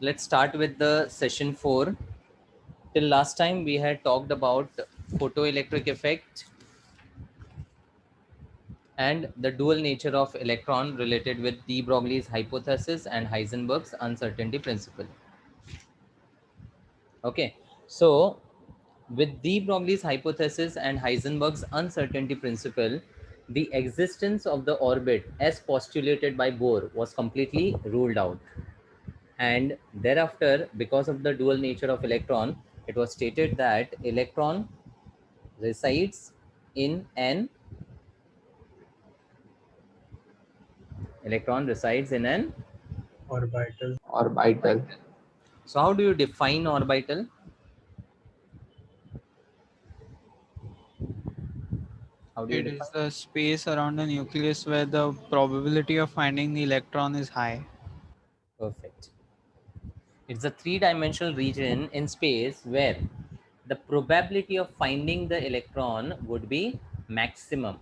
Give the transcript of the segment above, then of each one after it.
let's start with the session 4. Till last time we had talked about photoelectric effect and the dual nature of electron related with de Broglie's hypothesis and Heisenberg's uncertainty principle. Okay, so with de Broglie's hypothesis and Heisenberg's uncertainty principle, the existence of the orbit as postulated by Bohr was completely ruled out. And thereafter, because of the dual nature of electron, it was stated that resides in an electron resides in an orbital. orbital. So how do you define orbital? How do you It define? is the space around the nucleus where the probability of finding the electron is high. Perfect. It's a three-dimensional region in space where the probability of finding the electron would be maximum.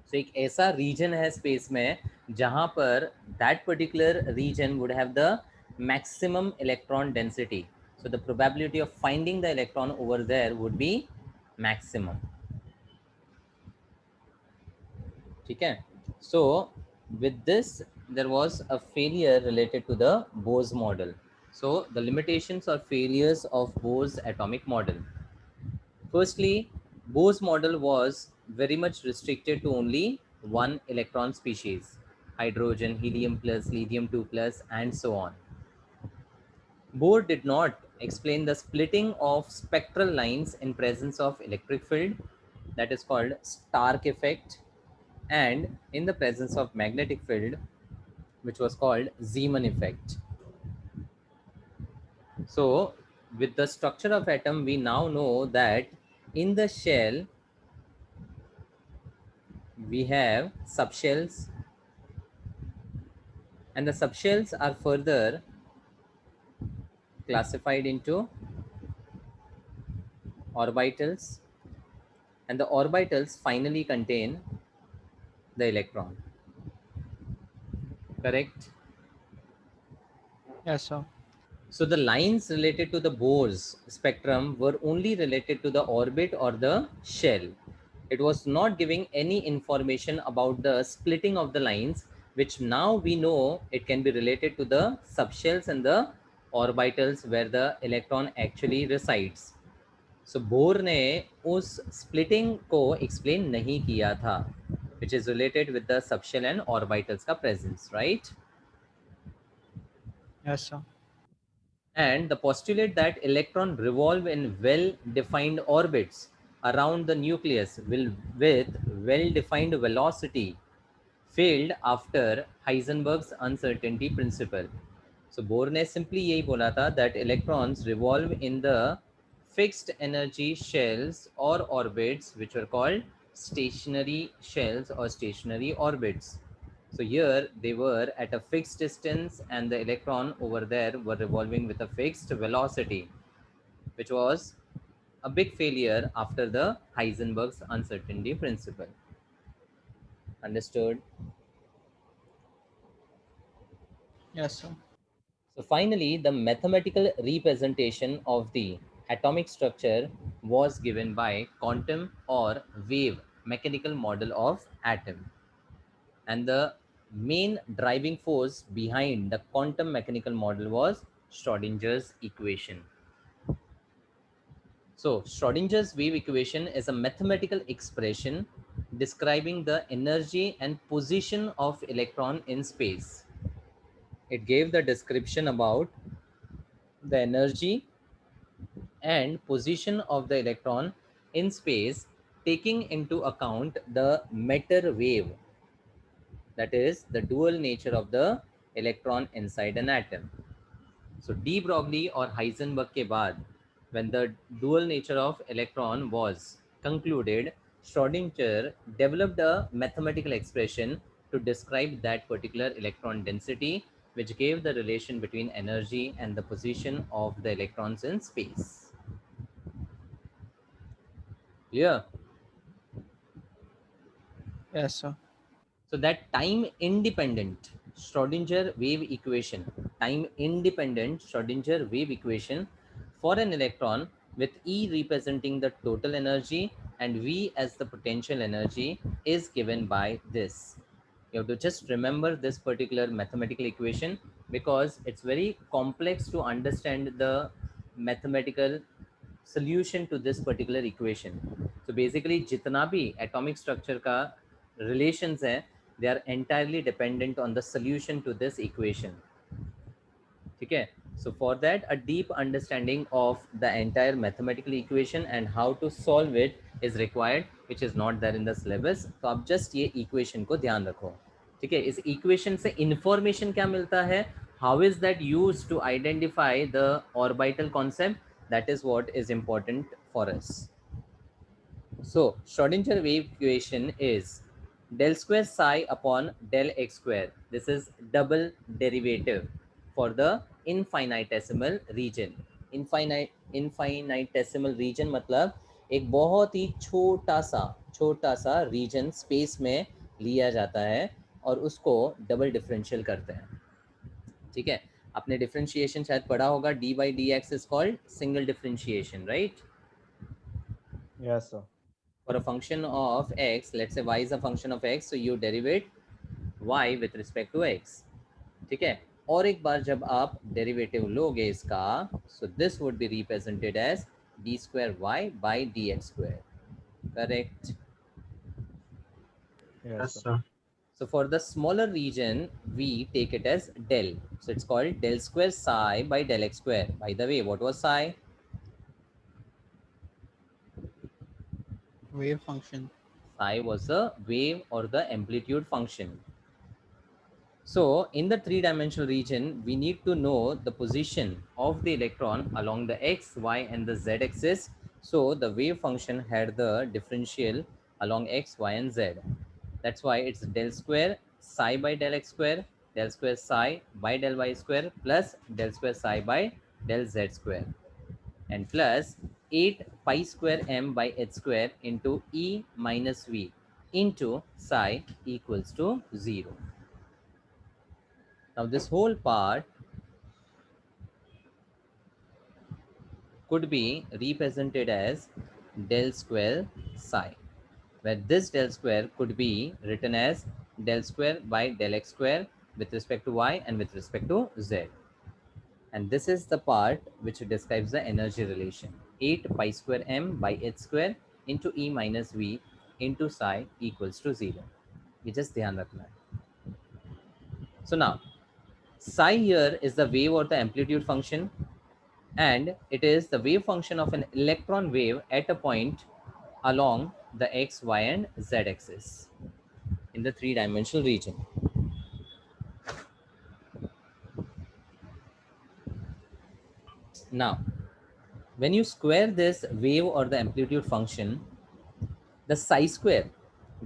So एक ऐसा region है space में जहाँ पर that particular region would have the maximum electron density. So the probability of finding the electron over there would be maximum. ठीक है? So with this there was a failure related to the Bose model. So the limitations or failures of Bose atomic model. Firstly, Bose model was very much restricted to only one electron species, hydrogen, helium plus, lithium 2 plus, and so on. Bohr did not explain the splitting of spectral lines in presence of electric field, that is called Stark effect, and in the presence of magnetic field, which was called Zeeman effect. So with the structure of atom, we now know that in the shell we have subshells, and the subshells are further classified into orbitals, and the orbitals finally contain the electron. Correct? Yes, sir. So the lines related to the Bohr's spectrum were only related to the orbit or the shell. It was not giving any information about the splitting of the lines, which now we know it can be related to the subshells and the orbitals where the electron actually resides. So bore ने उस splitting को explain नहीं किया था, which is related with the subshell and orbitals का presence, right? Yes, sir. And the postulate that electron revolve in well-defined orbits around the nucleus with well-defined velocity failed after Heisenberg's uncertainty principle. So Bohr ने simply यही बोला था that electrons revolve in the fixed energy shells or orbits which were called stationary shells or stationary orbits. So here they were at a fixed distance and the electron over there were revolving with a fixed velocity, which was a big failure after the Heisenberg's uncertainty principle. Understood? Yes, sir. So finally, the mathematical representation of the atomic structure was given by quantum or wave mechanical model of atom. And the main driving force behind the quantum mechanical model was Schrodinger's equation. So Schrodinger's wave equation is a mathematical expression describing the energy and position of electron in space. It gave the description about the energy and position of the electron in space, taking into account the matter wave, that is the dual nature of the electron inside an atom. So de Broglie or Heisenberg के बाद, when the dual nature of electron was concluded, Schrodinger developed a mathematical expression to describe that particular electron density, which gave the relation between energy and the position of the electrons in space. Clear? Yes, sir. So that time independent Schrodinger wave equation, time independent Schrodinger wave equation for an electron with E representing the total energy and V as the potential energy is given by this. You have to just remember this particular mathematical equation because it's very complex to understand the mathematical solution to this particular equation. So basically जितना भी atomic structure का relations है, they are entirely dependent on the solution to this equation. ठीक है? So for that, a deep understanding of the entire mathematical equation and how to solve it is required, which is not there in the syllabus. तो आप just ये equation को ध्यान रखो. ठीक है? इस equation से information क्या मिलता है? How is that used to identify the orbital concept? That is what is important for us. So Schrodinger wave equation is del square psi upon del x square. This is double derivative for the infinitesimal region. Infinitesimal region मतलब एक बहुत ही छोटा सा reason space में लिया जाता है और उसको डबल डिफरेंशियल करते हैं. ठीक है, आपने डिफरेंशिएशन शायद पढ़ा होगा. D by D x is called single differentiation, right? Yes, sir. For a function of x, let's say y is a function of x, so you derivate y with respect to x. ठीक है, और एक बार जब आप derivative लोगे इसका, so this would be represented as d square y by dx square. Correct? Yes, sir. So for the smaller region, we take it as del. So it's called del square psi by del x square. By the way, what was psi? Wave function. Psi was the wave or the amplitude function. So in the three-dimensional region, we need to know the position of the electron along the x, y, and the z axis. So the wave function had the differential along x, y, and z. That's why it's del square psi by del x square, del square psi by del y square, plus del square psi by del z square, and plus 8 pi square m by h square into E minus V into psi equals to 0. Now this whole part could be represented as del square psi, where this del square could be written as del square by del x square with respect to y and with respect to z. And this is the part which describes the energy relation. 8 pi square m by h square into E minus V into psi equals to 0. ये just ध्यान रखना है. So now, psi here is the wave or the amplitude function, and it is the wave function of an electron wave at a point along the x, y, and z axis in the three-dimensional region. Now, when you square this wave or the amplitude function, the psi square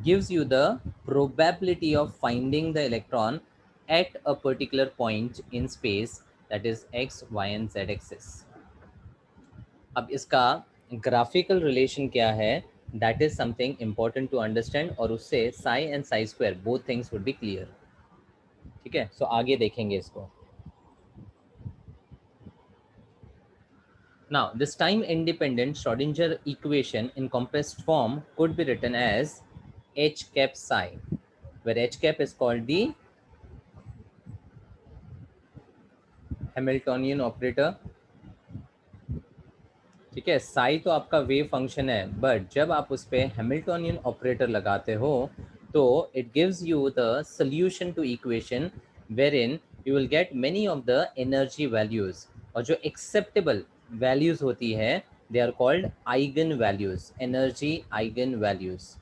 gives you the probability of finding the electron at a particular point in space, that is x, y, and z axis. अब इसका graphical relation क्या है, that is something important to understand, और उससे psi and psi square both things would be clear. ठीक है, सो आगे देखेंगे इसको. Now, this time independent Schrodinger equation in compressed form could be written as h cap psi, where h cap is called the Hamiltonian operator. ठीक है, साई तो आपका wave function है, बट जब आप उस पर हैमिल्टोनियन ऑपरेटर लगाते हो तो it gives you the solution to equation wherein you will get many of the energy values, और जो एक्सेप्टेबल वैल्यूज होती है they are called eigen values, energy eigen values.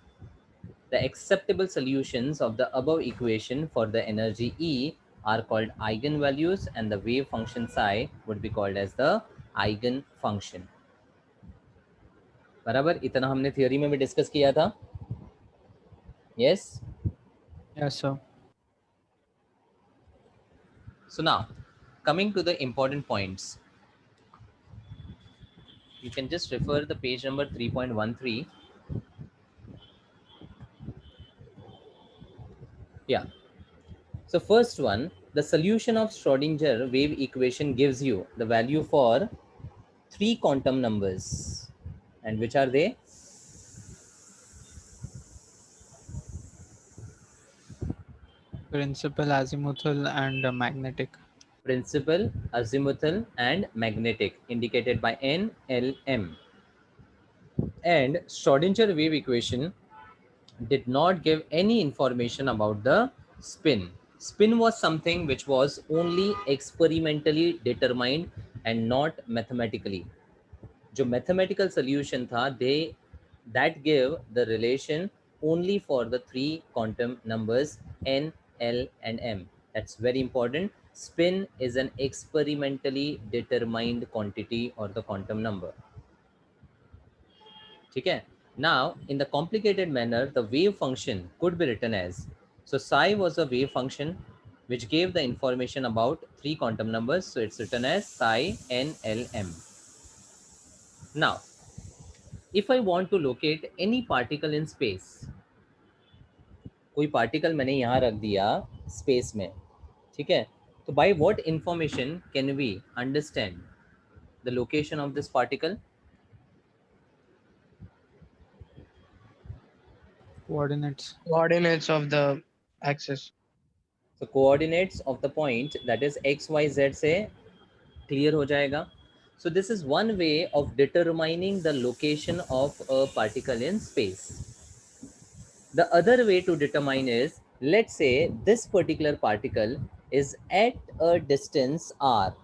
The acceptable solutions of the above equation for the energy E are called eigenvalues, and the wave function psi would be called as the eigen function. बराबर, इतना हमने theory में भी discuss किया था. Yes. Yes, sir. So now, coming to the important points, you can just refer the page number 3.13. Yeah. So first one, the solution of Schrodinger wave equation gives you the value for three quantum numbers. And which are they? Principal, azimuthal, and magnetic. Principal, azimuthal, and magnetic, indicated by N, L, M. And Schrodinger wave equation did not give any information about the spin. Spin was something which was only experimentally determined and not mathematically. जो mathematical solution था, they that gave the relation only for the three quantum numbers n, l, and m. That's very important. Spin is an experimentally determined quantity or the quantum number. ठीक है? Now, in the complicated manner, the wave function could be written as, so psi was a wave function which gave the information about three quantum numbers. So it's written as psi n, l, m. Now, if I want to locate any particle in space, कोई particle मैंने यहाँ रख दिया space में, ठीक है? तो by what information can we understand the location of this particle? Coordinates. Coordinates of the axis. So coordinates of the point, that is x, y, z से clear हो जाएगा. So this is one way of determining the location of a particle in space. The other way to determine is, let's say this particular particle is at a distance r,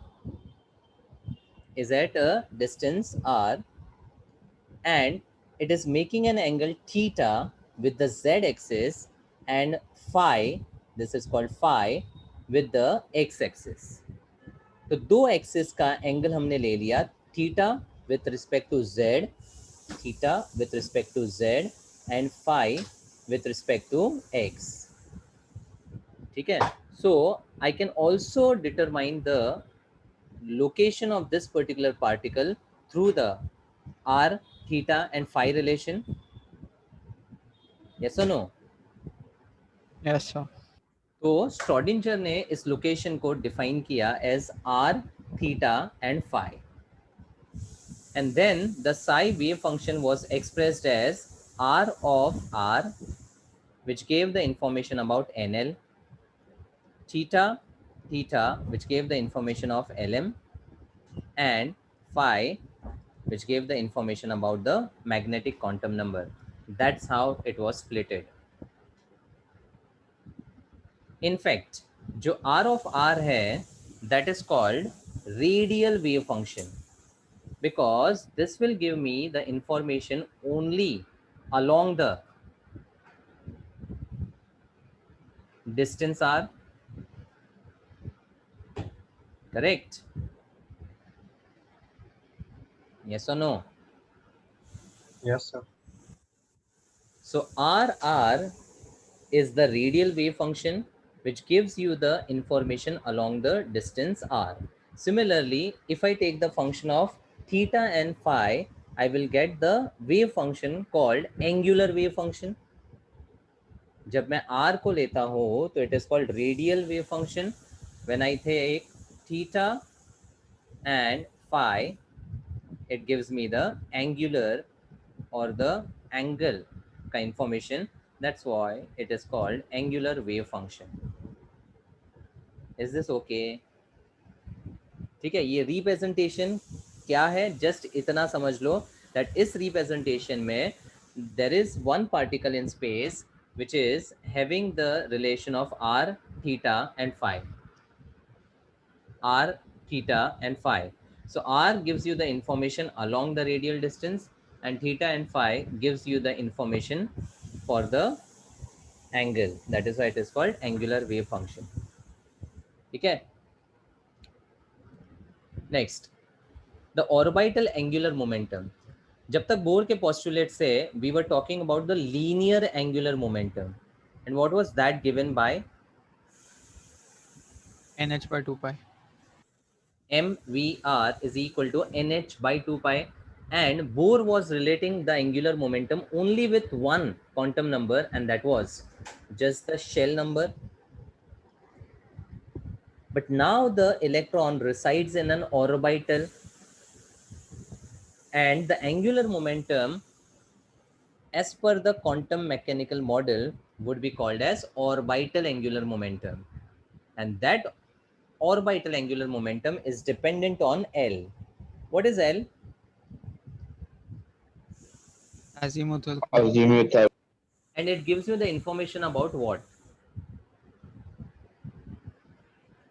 and it is making an angle theta with the z-axis and phi, this is called phi, with the x-axis. तो दो axis का angle हमने ले लिया, theta with respect to z, theta with respect to z, and phi with respect to x. ठीक है? So I can also determine the location of this particular particle through the r, theta and phi relation. Yes or no? Yes, sir. तो स्ट्रोडिंजर ने इस location को define किया as r, theta and phi. And then the psi wave function was expressed as r of r, which gave the information about NL, theta, which gave the information of LM, and phi, which gave the information about the magnetic quantum number. That's how it was splitted. In fact, जो r of r है, that is called radial wave function, because this will give me the information only along the distance r. Correct? Yes or no? Yes, sir. So RR is the radial wave function which gives you the information along the distance r. Similarly, if I take the function of theta and phi, I will get the wave function called angular wave function. जब मैं r को लेता हूँ तो it is called radial wave function. When I take theta and phi, it gives me the angular or the angle का information. That's why it is called angular wave function. Is this okay? ठीक है? ये representation क्या है? Just इतना समझ लो that इस representation में there is one particle in space which is having the relation of r, theta and phi. R, theta and phi. So r gives you the information along the radial distance, and theta and phi gives you the information for the angle. That is why it is called angular wave function. Okay. Next, the orbital angular momentum. जब तक bore के postulate से we were talking about the linear angular momentum, and what was that given by? NH by 2 pi. mvr is equal to nh by 2 pi, and Bohr was relating the angular momentum only with one quantum number, and that was just the shell number. But now the electron resides in an orbital, and the angular momentum, as per the quantum mechanical model, would be called as orbital angular momentum. And that orbital angular momentum is dependent on L. What is L? Azimuthal. Azimuthal. And it gives you the information about what?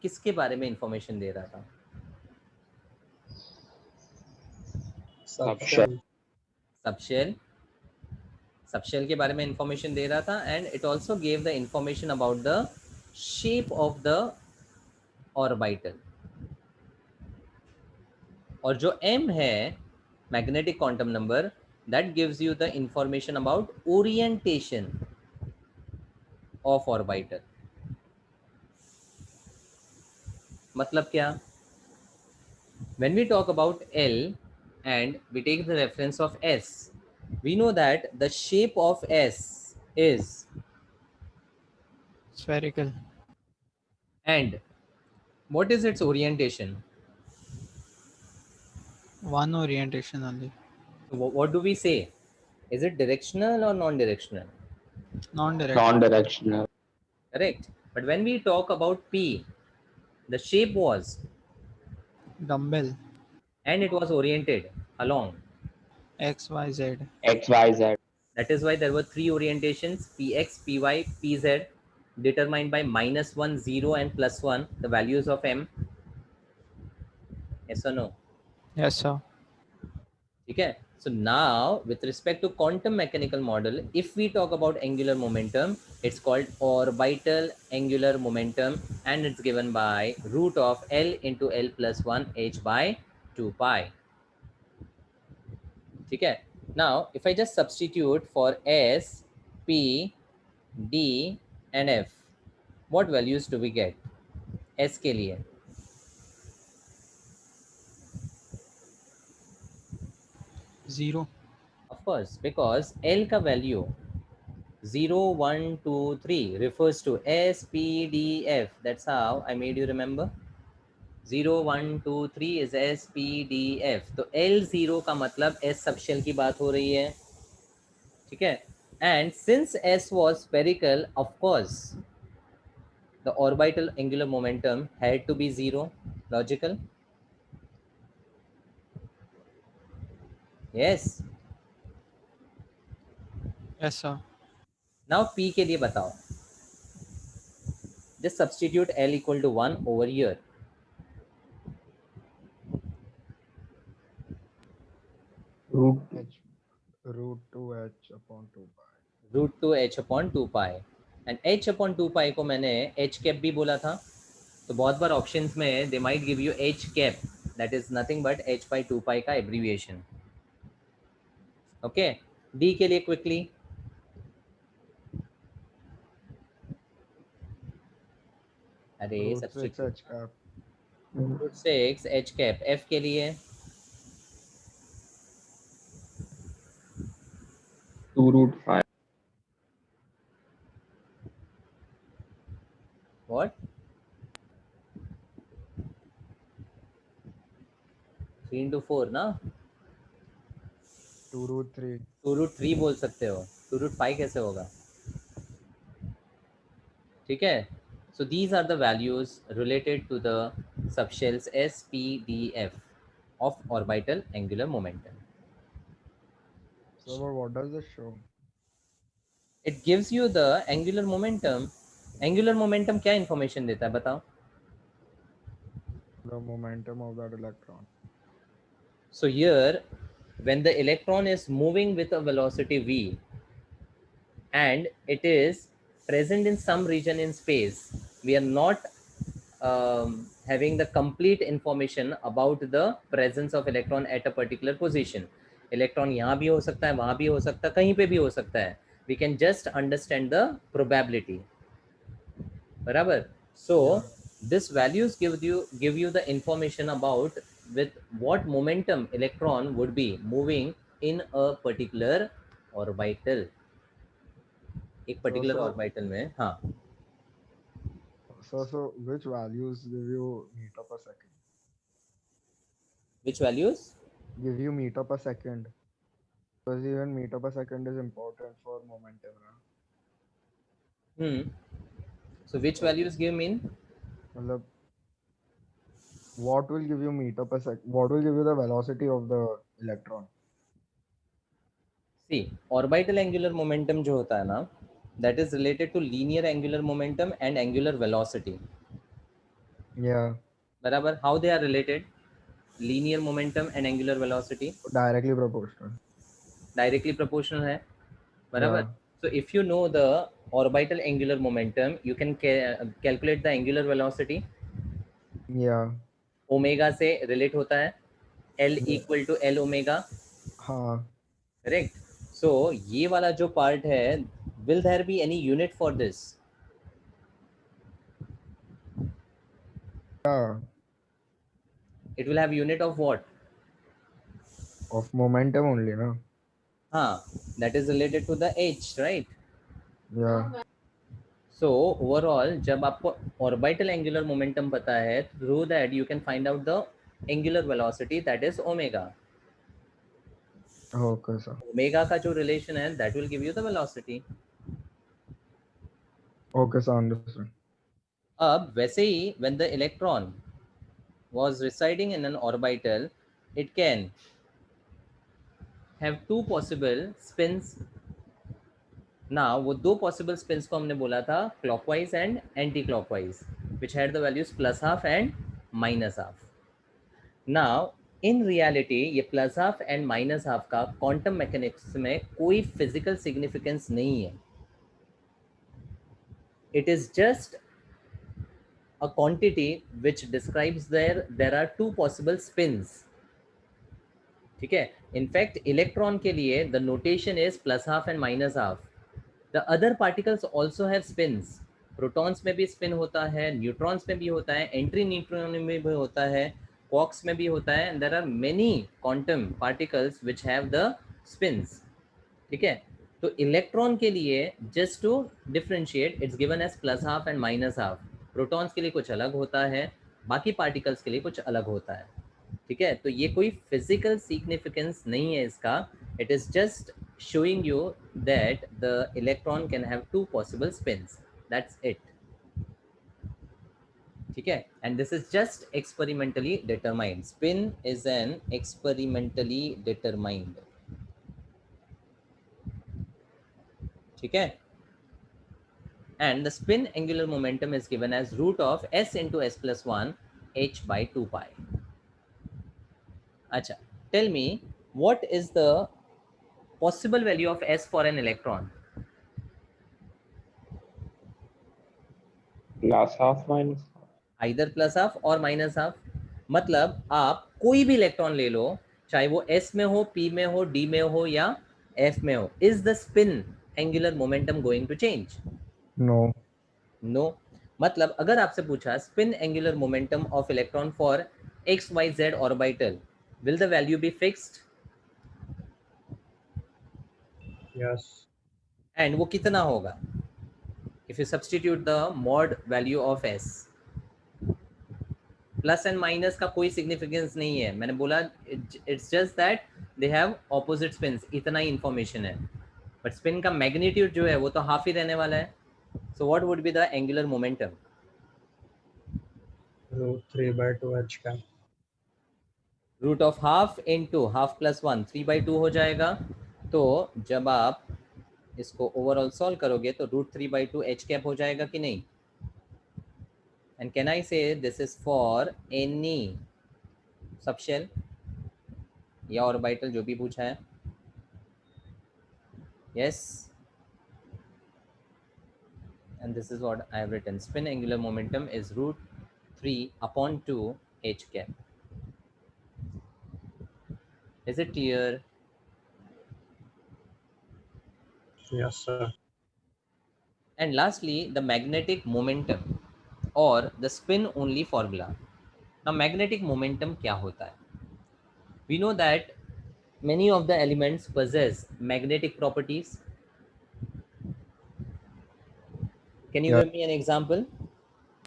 किसके बारे में information दे रहा था? Subshell. Subshell. Subshell के बारे में information दे रहा था, and it also gave the information about the shape of the orbital. और जो m है magnetic quantum number, that gives you the information about orientation of orbital. मतलब क्या? When we talk about L and we take the reference of S, we know that the shape of S is, Spherical. and what is its orientation? One orientation only. What do we say? Is it directional or non-directional? Non-directional. Non-directional. Correct. But when we talk about P, the shape was, Dumbbell. and it was oriented along. X, Y, Z. XYZ. That is why there were three orientations: Px, Py, Pz, determined by -1, 0 and +1, the values of m. Yes or no? Yes, sir. Okay. So now with respect to quantum mechanical model, if we talk about angular momentum, it's called orbital angular momentum, and it's given by root of L into L plus 1 h by 2 pi. Okay. Now if I just substitute for S, P, D and F, what values do we get? S के लिए Zero. of course, because L का value 0, 1, 2, 3 refers to S, P, D, F. That's how I made you remember. 0, 1, 2, 3 is S, P, D, F. तो L0 का मतलब S subshell की बात हो रही है. ठीक है. And since S was spherical, of course, the orbital angular momentum had to be 0. Logical? Yes. Yes, sir. Now P के लिए बताओ. Just substitute L equal to 1 over here. Root Root 2h upon 2 pi. Root two h upon two pi. And h upon two pi को मैंने H cap भी बोला था. तो बहुत बार ऑप्शंस में they might give you h cap, that is nothing but h by two pi का एब्रीविएशन. ओके. डी के लिए क्विकली. अरे Root 6 substitute. h cap. Root six H cap. F के लिए 2 root 5. व्हाट? 3 into 4 ना. 2 root 3. 2 root 3 बोल सकते हो. 2 root 5 कैसे होगा? ठीक है. So these are the values related to the subshells S, P, D, F of orbital angular momentum. So but what does this show? It gives you the angular momentum. Angular momentum क्या information देता है बताओ? The momentum of that electron. So here, when the electron is moving with a velocity v and it is present in some region in space, we are not having the complete information about the presence of electron at a particular position. Electron यहाँ भी हो सकता है, वहाँ भी हो सकता है, कहीं पे भी हो सकता है. We can just understand the probability. बराबर. So this values give you the information about with what momentum electron would be moving in a particular orbital. एक particular So- orbital में. हाँ. So which values give you meter per second? Which values? Give you meter per second. Because even meter per second is important for momentum. Hmm. So which So, values give mean? matlab, what will give you meter per second? What will give you the velocity of the electron? See, orbital angular momentum जो होता है ना, that is related to linear angular momentum and angular velocity. Yeah, बराबर? How they are related? Linear momentum and angular velocity directly proportional. directly proportional है. बराबर? Yeah, So if you know the orbital angular momentum, you can calculate the angular velocity. yeah, omega से relate होता है, L yeah. Equal to L omega. हाँ, correct. So ये वाला जो part है, will there be any unit for this? yeah. It will have unit of what? Of momentum only, no? हाँ, that is related to the h, right? Yeah. So overall जब आपको orbital angular momentum पता है, through that you can find out the angular velocity, that is omega. Okay, sir. Omega का जो relation है, that will give you the velocity. Okay, sir. Understood. अब वैसे ही when the electron was residing in an orbital, it can have two possible spins. ना वो दो possible spins को हमने बोला था clockwise and anti clockwise, which had the values plus half and minus half. Now in reality ये plus half and minus half का quantum mechanics में कोई फिजिकल सिग्निफिकेंस नहीं है. It is just a quantity which describes there are two possible spins. ठीक है. In fact electron के लिए the notation is plus half and minus half. The other particles also have spins. Protons में भी spin होता है, न्यूट्रॉन्स में भी होता है, एंट्री न्यूट्रॉन में भी होता है, क्वार्क्स में भी होता है, and there are many quantum particles which have the spins. ठीक है. तो इलेक्ट्रॉन के लिए just to differentiate it's given as plus half and minus half. Protons के लिए कुछ अलग होता है, बाकी पार्टिकल्स के लिए कुछ अलग होता है. ठीक है. तो ये कोई फिजिकल सिग्निफिकेंस नहीं है इसका. It is just showing you that the electron can have two possible spins. That's it. ठीक है. And this is just experimentally determined. Spin is an experimentally determined. ठीक है. And the spin angular momentum is given as root of s into s plus 1 h by 2 pi. अच्छा, tell me what is the possible value of s for an electron? Plus half minus. Either plus half और minus half. मतलब आप कोई भी electron ले लो, चाहे वो S में हो, पी में हो, डी में हो या एफ में हो, is the spin angular momentum going to change? No. No. मतलब अगर आपसे पूछा spin angular momentum of electron for X Y Z orbital, will the value be fixed? Yes. And वो कितना होगा if you substitute the mod value of S? Plus and minus का कोई significance नहीं है. मैंने बोला it's just that they have opposite spins, इतना ही इंफॉर्मेशन है. बट स्पिन का मैग्नीट्यूड जो है वो तो हाफ ही रहने वाला है. So what would be the angular momentum? Root 3 by 2 h cap. Root of half into half plus 1 3/2 हो जाएगा. तो जब आप इसको ओवरऑल सॉल्व करोगे तो रूट 3/2 एच कैप हो जाएगा कि नहीं? And can I say this is for any subshell या orbital जो भी पूछा है? Yes. And this is what I have written. Spin angular momentum is root 3/2 h cap. Is it clear? Yes, sir. And lastly, the magnetic momentum or the spin only formula. Now magnetic momentum क्या होता है? We know that many of the elements possess magnetic properties. Can you Yeah. give me an example?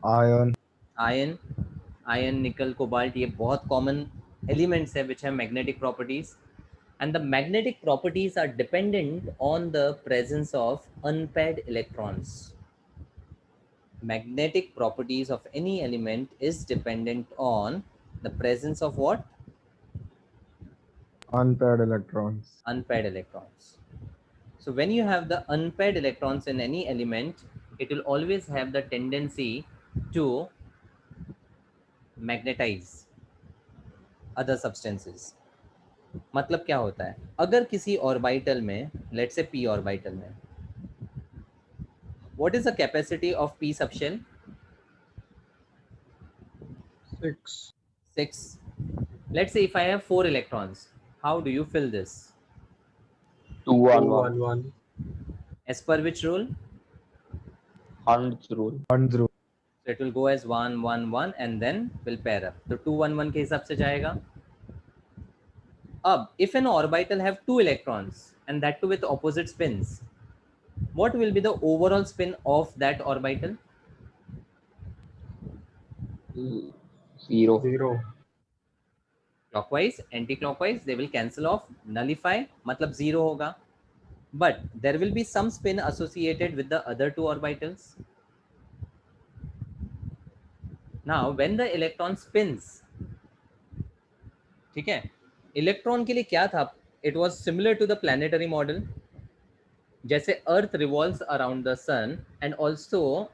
Iron. Ion nickel cobalt, ये बहुत common elements है which have magnetic properties, and the magnetic properties are dependent on the presence of unpaired electrons. Magnetic properties of any element is dependent on the presence of what? Unpaired electrons. Unpaired electrons. So when you have the unpaired electrons in any element, it will always have the tendency to magnetize other substances. मतलब क्या होता है, अगर किसी orbital में, let's say p orbital में, what is the capacity of p subshell? 6. 6. Let's say if I have 4 electrons, how do you fill this? 2 2 on 1. 1 1. As per which rule? Hundredth rule. Hundredth rule. So it will go as 1 1 1 and then will pair up. तो 2 1 1 के हिसाब से जाएगा. अब if an orbital have 2 electrons and that too with opposite spins, what will be the overall spin of that orbital? 0. 0. Clockwise, anti-clockwise, they will cancel off, nullify, मतलब 0 होगा. But there will be some spin associated with the other 2 orbitals. Now when the electron spins, ठीक है, electron के लिए क्या था? It was similar to the planetary model. जैसे अर्थ revolves around the sun and also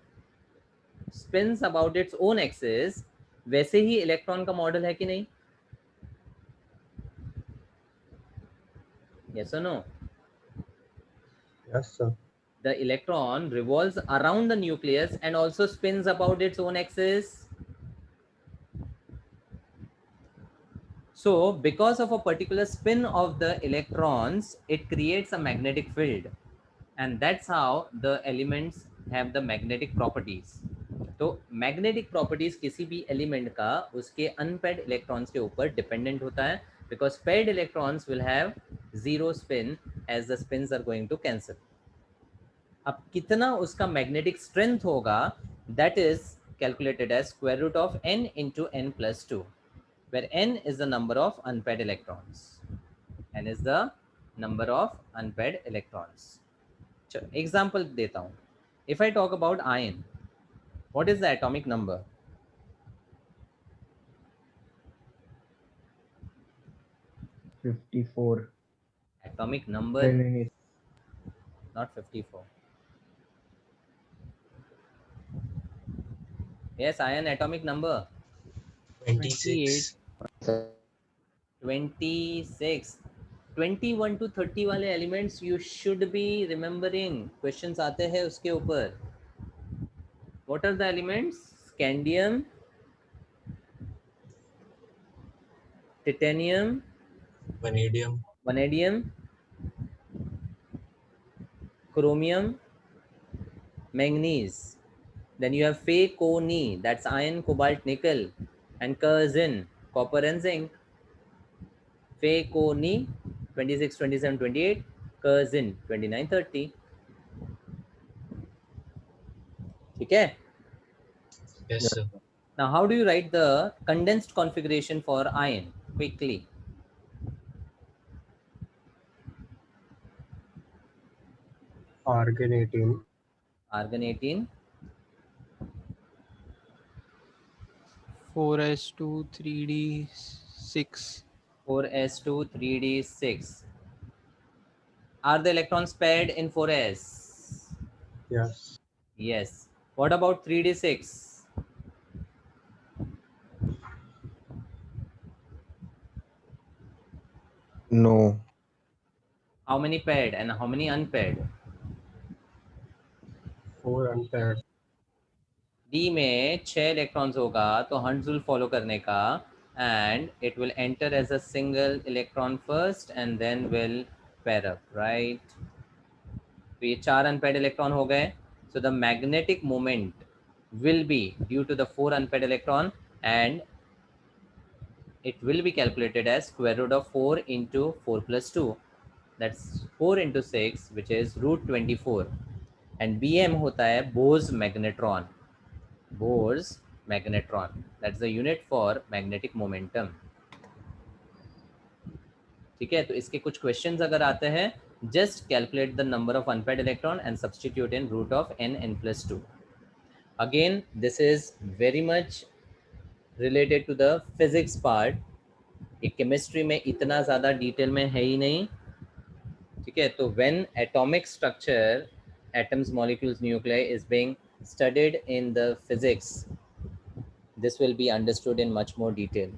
spins about its own axis, वैसे ही electron का model है कि नहीं? Yes or no? Yes, sir. The electron revolves around the nucleus and also spins about its own axis. So because of a particular spin of the electrons, it creates a magnetic field, and that's how the elements have the magnetic properties. तो magnetic properties किसी भी element का उसके unpaired electrons के ऊपर dependent होता है, because paired electrons will have zero spin as the spins are going to cancel. अब कितना उसका magnetic strength होगा, that is calculated as square root of n into n plus 2, where n is the number of unpaired electrons. n is the number of unpaired electrons. चलो example देता हूँ. If I talk about iron, what is the atomic number? 54. Atomic number, No. not 54. Yes, iron atomic number 26. 26. 21 to 30 वाले elements you should be remembering. Questions आते हैं उसके ऊपर. What are the elements? Scandium, titanium, vanadium, chromium, manganese. Then you have Fe, Co, Ni, that's iron, cobalt, nickel, and Zn, copper and zinc. Fe, Co, Ni, 26, 27, 28, Zn, 29, 30. Okay? Yes, sir. Now, how do you write the condensed configuration for iron? Quickly. Argon 18. Argon 18, 4s2 3d6. 4s2, 3d6. Are the electrons paired in 4s? Yes. Yes. What about 3d6? No. How many paired and how many unpaired? 4 unpaired. D में 6 electrons होगा तो Hunt rule follow करने का, and it will enter as a single electron first and then will pair up, right? तो ये 4 unpaired electron हो गए. So the magnetic moment will be due to the 4 unpaired electron, and it will be calculated as square root of 4 into 4 plus 2. That's 4 into 6, which is root 24. And Bm होता है Bose magnetron. Bohr's magnetron. That's the unit for magnetic momentum. ठीक है, तो इसके कुछ questions अगर आते हैं, just calculate the number of unpaired electron and substitute in root of n+2. Again this is very much related to the physics part. ये chemistry में इतना ज़्यादा डिटेल में है ही नहीं. ठीक है, तो when atomic structure, atoms, molecules, nuclei is being studied in the physics, this will be understood in much more detail.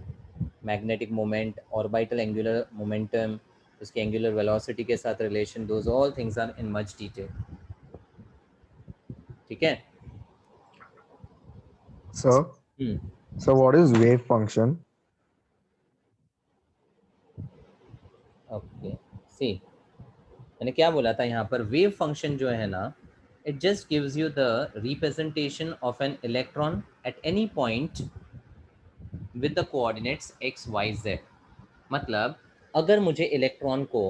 Magnetic moment, orbital angular momentum, उसकी angular velocity के साथ relation, those all things are in much detail. ठीक है. So what is wave function? Okay, see, मैंने क्या बोला था यहाँ पर, वेव फंक्शन जो है ना, it just gives you the representation of an electron at any point with the coordinates x, y, z. मतलब अगर मुझे इलेक्ट्रॉन को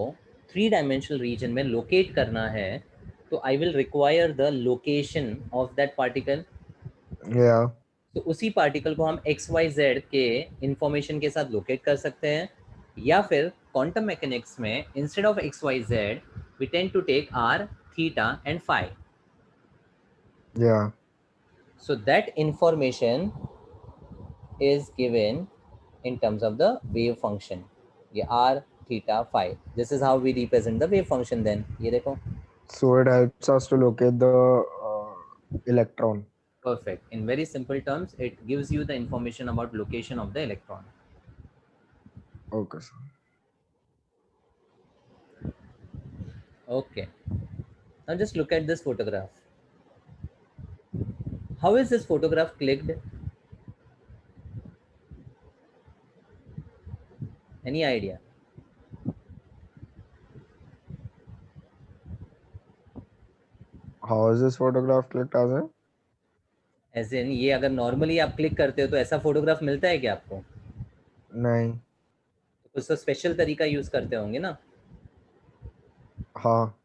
3 डायमेंशनल रीजन में लोकेट करना है, तो I will require the location of that particle. Yeah. तो उसी पार्टिकल को हम एक्स वाई जेड के इंफॉर्मेशन के साथ लोकेट कर सकते हैं, या फिर क्वांटम मैकेनिक्स में instead of X Y Z we tend to take R, theta and phi. Yeah. So that information is given in terms of the wave function. ये r, theta, phi. This is how we represent the wave function then. ये देखो. So it helps us to locate the electron. Perfect. In very simple terms, it gives you the information about location of the electron. Okay, sir. Okay. Now just look at this photograph. How is this photograph clicked? Any idea? How is this photograph clicked as in? As in, ये अगर normally आप click करते हो तो ऐसा photograph मिलता है क्या आपको? नहीं. तो कुछ तो स्पेशल तरीका यूज करते होंगे ना? हाँ.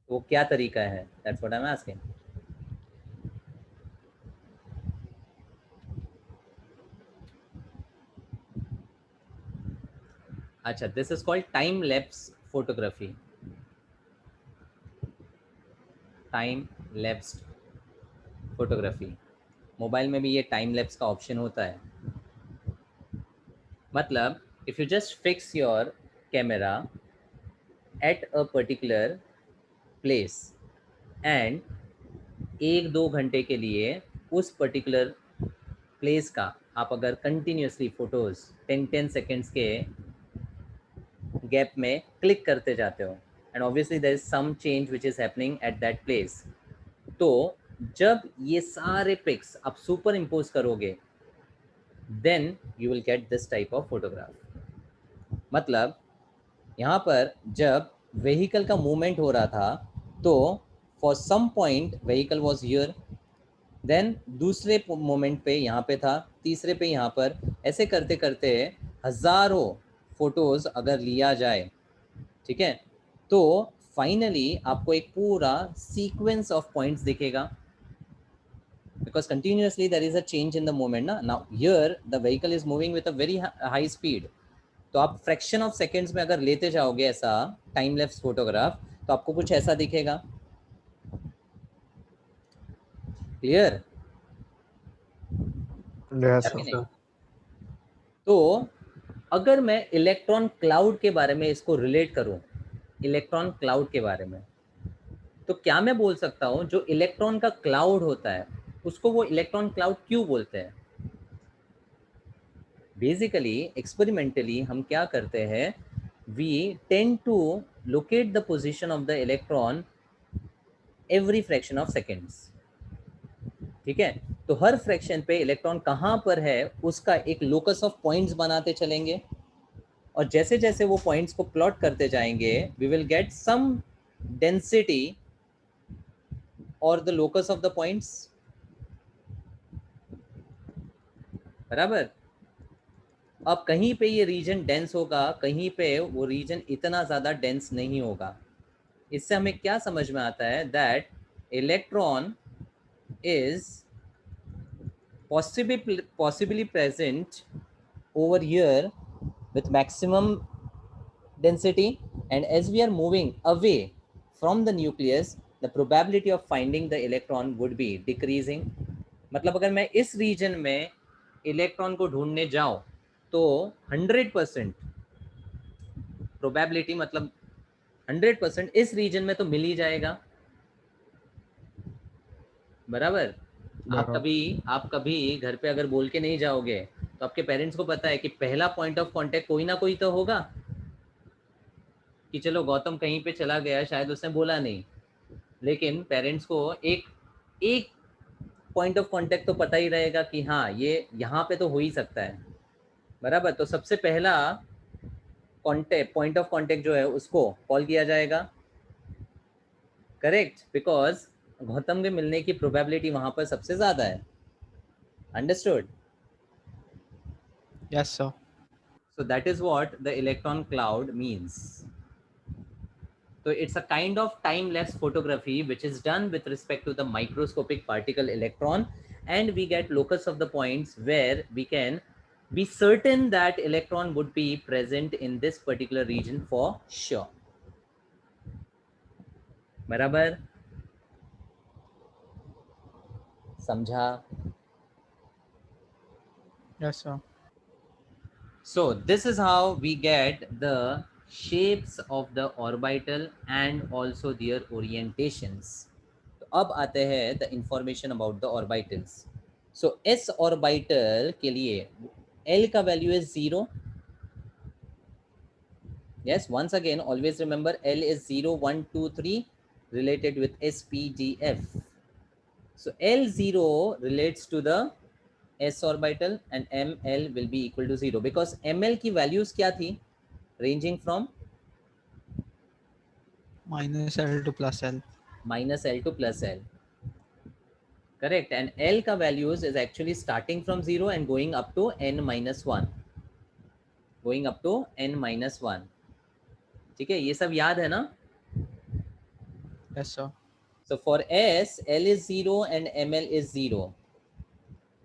वो क्या तरीका है? That's what I'm asking. अच्छा, this is called time lapse photography. Time lapsed photography. Mobile में भी ये टाइम लैप्स का ऑप्शन होता है. मतलब if you just fix your camera at a particular place and 1-2 घंटे के लिए उस पर्टिकुलर प्लेस का आप अगर कंटिन्यूसली फोटोज 10 सेकेंड्स के गैप में क्लिक करते जाते हो, and obviously there is some change which is happening at that place. तो जब ये सारे पिक्स आप सुपर इम्पोज करोगे, then you will get this type of photograph. मतलब यहाँ पर जब vehicle का मूवमेंट हो रहा था, तो for some point vehicle was here, then दूसरे मोमेंट पे यहाँ पे था, तीसरे पे यहाँ पर, ऐसे करते करते हजारों फोटोज अगर लिया जाए, ठीक है, तो फाइनली आपको एक पूरा सीक्वेंस ऑफ पॉइंट्स दिखेगा, because continuously there is a change in the moment ना. Now here the vehicle is moving with a very high speed, तो आप फ्रैक्शन ऑफ सेकेंड्स में अगर लेते जाओगे ऐसा टाइम लैप्स फोटोग्राफ, तो आपको कुछ ऐसा दिखेगा. क्लियर? Yes, नहीं? sir. तो अगर मैं इलेक्ट्रॉन क्लाउड के बारे में इसको रिलेट करूं, इलेक्ट्रॉन क्लाउड के बारे में, तो क्या मैं बोल सकता हूं जो इलेक्ट्रॉन का क्लाउड होता है उसको वो इलेक्ट्रॉन क्लाउड क्यों बोलते हैं? बेसिकली एक्सपेरिमेंटली हम क्या करते हैं, we tend to locate the position of the electron every fraction of seconds. ठीक है, तो हर फ्रैक्शन पे इलेक्ट्रॉन कहाँ पर है उसका एक लोकस ऑफ पॉइंट्स बनाते चलेंगे, और जैसे जैसे वो पॉइंट्स को प्लॉट करते जाएंगे, we will get some density और the locus of the points. बराबर? अब कहीं पे ये रीजन डेंस होगा, कहीं पे वो रीजन इतना ज़्यादा डेंस नहीं होगा. इससे हमें क्या समझ में आता है, that electron is possibly present over here with maximum density, and as we are moving away from the nucleus, the probability of finding the electron would be decreasing. मतलब अगर मैं इस रीजन में इलेक्ट्रॉन को ढूंढने जाऊं तो 100% प्रोबेबिलिटी, मतलब 100% इस रीजन में तो मिल ही जाएगा, बराबर। बराबर। आप कभी घर पे अगर बोल के नहीं जाओगे तो आपके पेरेंट्स को पता है कि पहला पॉइंट ऑफ कांटेक्ट कोई ना कोई तो होगा, कि चलो गौतम कहीं पे चला गया, शायद उसने बोला नहीं, लेकिन पेरेंट्स को एक एक पॉइंट ऑफ कांटेक्ट तो पता ही रहेगा कि हाँ ये यहाँ पे तो हो ही सकता है, बराबर। तो सबसे पहला कांटेक्ट, पॉइंट ऑफ कांटेक्ट जो है उसको कॉल किया जाएगा, करेक्ट, बिकॉज गौतम के मिलने की प्रोबेबिलिटी वहां पर सबसे ज्यादा है। Understood? Yes, sir. So that is what the electron cloud means. So it's a kind of time-lapse photography which is done with respect to the microscopic particle electron, and we get locus of the points where we can be certain that electron would be present in this particular region for sure. बराबर? समझा? Yes, sir. So this is how we get the shapes of the orbital and also their orientations. तो अब आते हैं the information about the orbitals. So s orbital के लिए L का value is 0. Yes, once again always remember L is 0, 1, 2, 3 related with S, P, D, F. So L0 relates to the s orbital and ml will be equal to 0 because ml की values क्या थी, ranging from Minus L to plus L. minus L to plus L, correct, and L का values is actually starting from 0 and going up to n minus 1, going up to n minus 1. ठीक है, ये सब याद है ना? Yes, sir. So for S, L is 0 and ml is 0.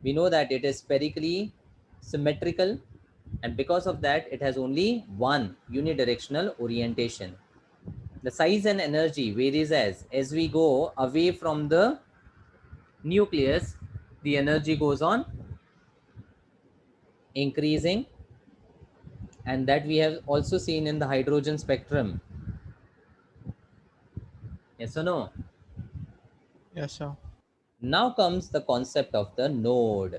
We know that it is spherically symmetrical, and because of that it has only one unidirectional orientation. The size and energy varies as we go away from the nucleus, the energy goes on increasing, and that we have also seen in the hydrogen spectrum. Yes or no? Yes, sir. Now comes the concept of the node.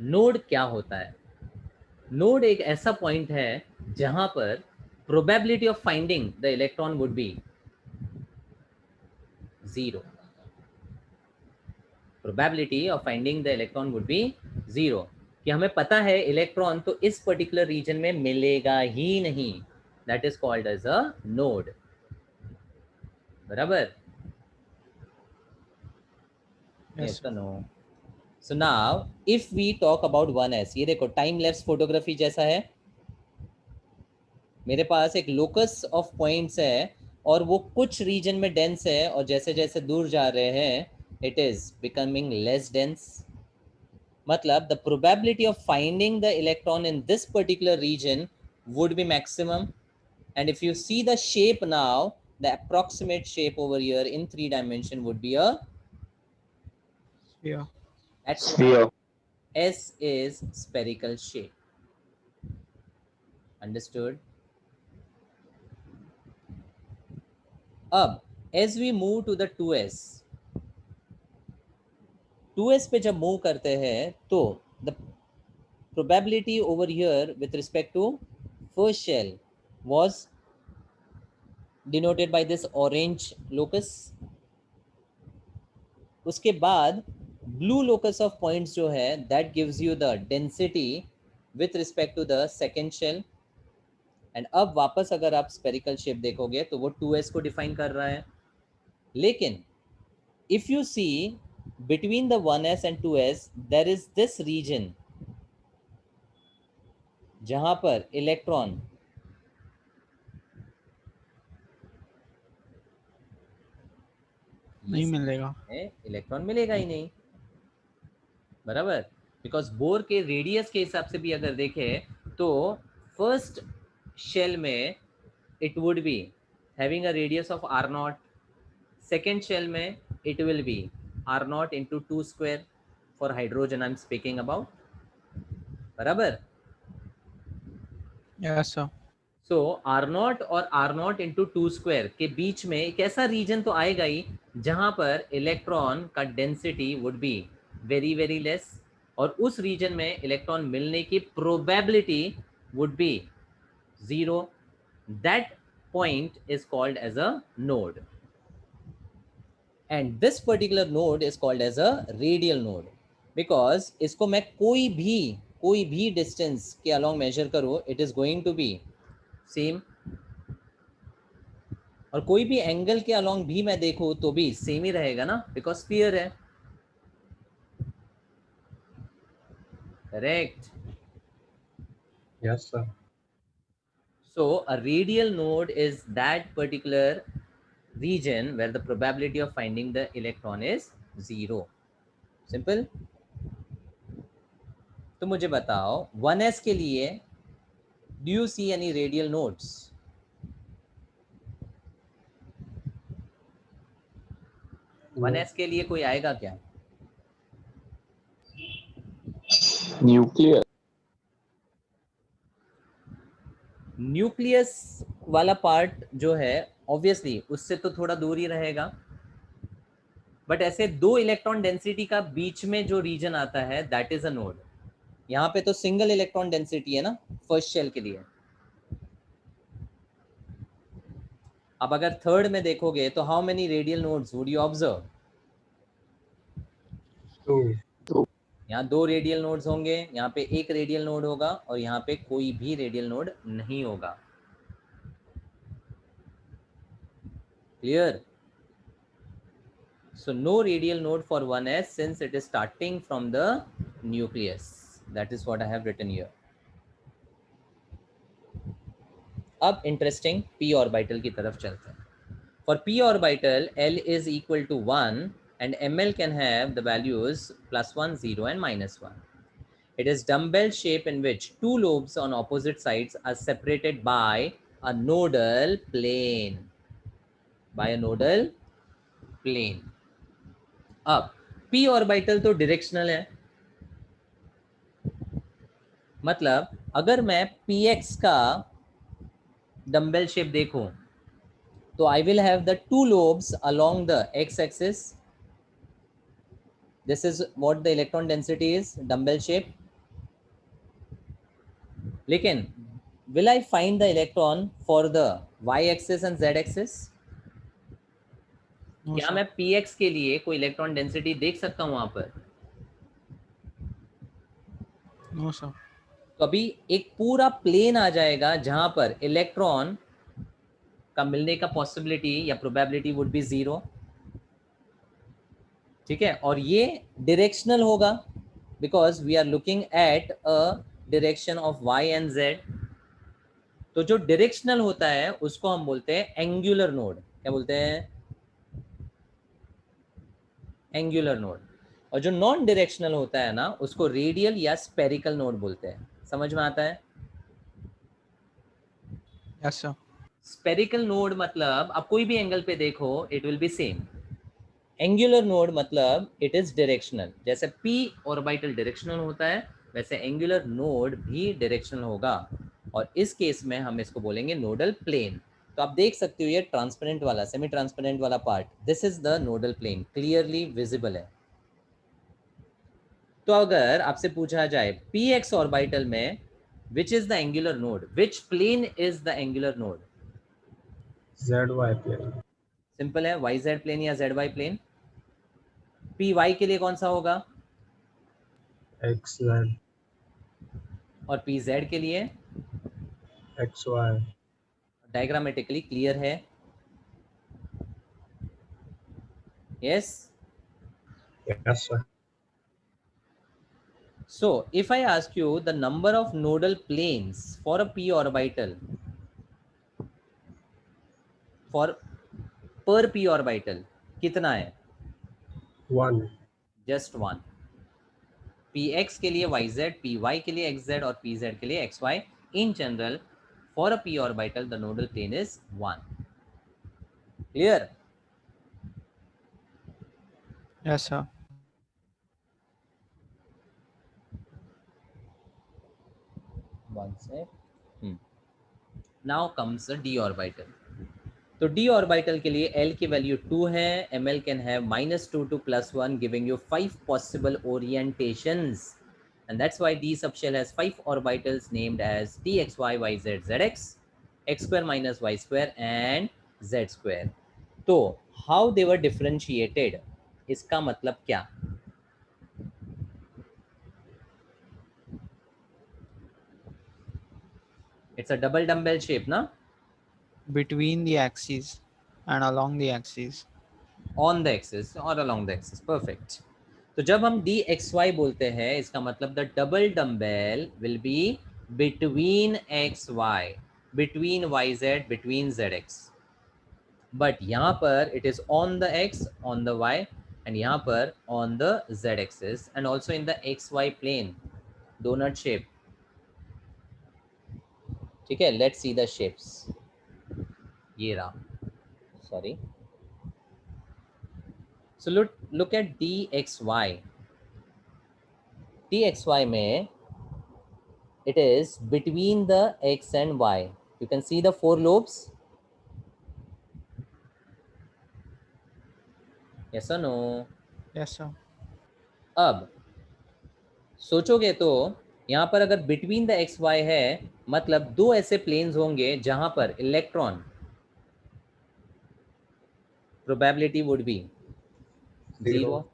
Node क्या होता है? Node एक ऐसा point है जहां पर probability of finding the electron would be 0. Probability of finding the electron would be 0, कि हमें पता है इलेक्ट्रॉन तो इस पर्टिकुलर रीजन में मिलेगा ही नहीं. That is called as a node. बराबर? Yes, yes or no? So now if we talk about 1s, ये देखो टाइम लैप्स फोटोग्राफी जैसा है. मेरे पास एक लोकस ऑफ पॉइंट्स है और वो कुछ रीजन में डेंस है, और जैसे जैसे दूर जा रहे हैं it is becoming less dense. मतलब the probability of finding the electron in this particular region would be maximum, and if you see the shape now, the approximate shape over here in 3 dimension would be a sphere. at Sphere. S is spherical shape. Understood? अब as we move to the 2s, 2s पे जब move करते हैं तो the probability over here with respect to first shell was denoted by this orange locus. उसके बाद blue locus of points जो है that gives you the density with respect to the second shell. And अब वापस अगर आप spherical shape देखोगे तो वो 2s को डिफाइन कर रहा है. लेकिन if you see between the 1s and 2s there is this region जहां पर इलेक्ट्रॉन नहीं मिलेगा। इलेक्ट्रॉन मिलेगा ही नहीं, बराबर। बिकॉज बोर के रेडियस के हिसाब से भी अगर देखें तो फर्स्ट शेल में it would be having a radius of r naught, second shell में it will be r naught into 2 square for hydrogen I am speaking about, बराबर। Yes sir. So r naught और r naught into 2 square के बीच में एक ऐसा reason तो आएगा ही जहां पर इलेक्ट्रॉन का density would be very very less, और उस रीजन में इलेक्ट्रॉन मिलने की probability would be 0. That point is called as a node, and this particular node is called as a radial node, because इसको मैं कोई भी डिस्टेंस के अलोंग मेजर करूँ, it is going to be same, और कोई भी एंगल के अलोंग भी मैं देखूं तो भी सेम ही रहेगा ना, बिकॉज स्फीयर है, correct. Yes, sir. So a radial node is that particular region where the probability of finding the electron is 0. Simple. तो मुझे बताओ 1s के लिए do you see any radial nodes? No. 1s के लिए कोई आएगा क्या? न्यूक्लियर। न्यूक्लियस वाला पार्ट जो है ऑब्वियसली उससे तो थोड़ा दूर ही रहेगा, बट ऐसे दो इलेक्ट्रॉन डेंसिटी का बीच में जो रीजन आता है दैट इज अ नोड। यहाँ पे तो सिंगल इलेक्ट्रॉन डेंसिटी है ना फर्स्ट शेल के लिए। अब अगर थर्ड में देखोगे तो how many radial nodes would you observe? 2. यहाँ 2 रेडियल नोड्स होंगे, यहाँ पे एक रेडियल नोड होगा और यहाँ पे कोई भी रेडियल नोड नहीं होगा। Clear? So no radial node for 1s since it is starting from the nucleus. That is what I have written here. अब इंटरेस्टिंग p ऑर्बिटल की तरफ चलते हैं। For p orbital, L is equal to 1 and ml can have the values +1, 0 and -1. It is dumbbell shape in which two lobes on opposite sides are separated by a nodal plane. By a nodal plane. अब p orbital तो directional है, मतलब अगर मैं px का dumbbell shape देखूं तो I will have the two lobes along the x axis. This is what the electron density is, dumbbell shape. लेकिन will I find the electron for the y axis and z axis? No क्या sir. मैं px के लिए कोई electron density देख सकता हूं वहां पर? No sir. तो अभी एक पूरा प्लेन आ जाएगा जहां पर इलेक्ट्रॉन का मिलने का पॉसिबिलिटी या प्रोबेबिलिटी वुड बी 0. ठीक है, और ये डायरेक्शनल होगा because we are looking at a direction of y and z. तो जो डायरेक्शनल होता है उसको हम बोलते हैं एंगुलर नोड. क्या बोलते हैं? Angular node. और जो नॉन डायरेक्शनल होता है ना उसको रेडियल या स्पेरिकल नोड बोलते हैं. समझ में आता है? Yes sir. स्पेरिकल नोड मतलब आप कोई भी एंगल पे देखो it will B same. Angular node मतलब इट इज डायरेक्शनल. जैसे p ऑर्बिटल डायरेक्शनल होता है वैसे एंगुलर नोड भी डायरेक्शनल होगा, और इस केस में हम इसको बोलेंगे नोडल प्लेन. तो आप देख सकते हो ये ट्रांसपेरेंट वाला, सेमी ट्रांसपेरेंट वाला part, this is the nodal plane, clearly visible है. तो अगर आपसे पूछा जाए px ऑर्बिटल में which is the angular node, which plane is the angular node? ZY plane. Simple है, yz प्लेन या zy प्लेन. py के लिए कौन सा होगा? XZ. और pz के लिए? XY. डायग्रामेटिकली क्लियर है? Yes. Yes, sir. So if I ask you the number of nodal planes for a p orbital, for per p orbital कितना है? 1. Just one. px के लिए yz, py के लिए xz और pz के लिए xy. In general, for a p orbital, the nodal plane is 1. Clear? Yes, sir. One sec. Now comes the d orbital. तो d orbital के लिए l की वैल्यू 2 है. ml can have -2 to +1, giving you 5 possible orientations, and that's why d subshell has 5 orbitals named as txy, yz, zx, x square minus y square and z square. तो how they were differentiated, इसका मतलब क्या? It's a double dumbbell shape, ना? Between the axes and along the axes. On the axis or along the axis. Perfect. तो जब हम dxy बोलते हैं, इसका मतलब the double dumbbell will be between xy, between yz, between zx. But यहाँ पर it is on the x, on the y, and यहाँ पर on the z axis, and also in the xy plane, donut shape. ठीक है, let's see the shapes. ये रहा. Sorry. So look at dxy. dxy में it is between the x and y. You can see the 4 lobes. Yes or no? Yes, sir. अब सोचोगे तो यहाँ पर अगर between the x y है, मतलब 2 ऐसे प्लेन्स होंगे जहां पर electron probability would be 0.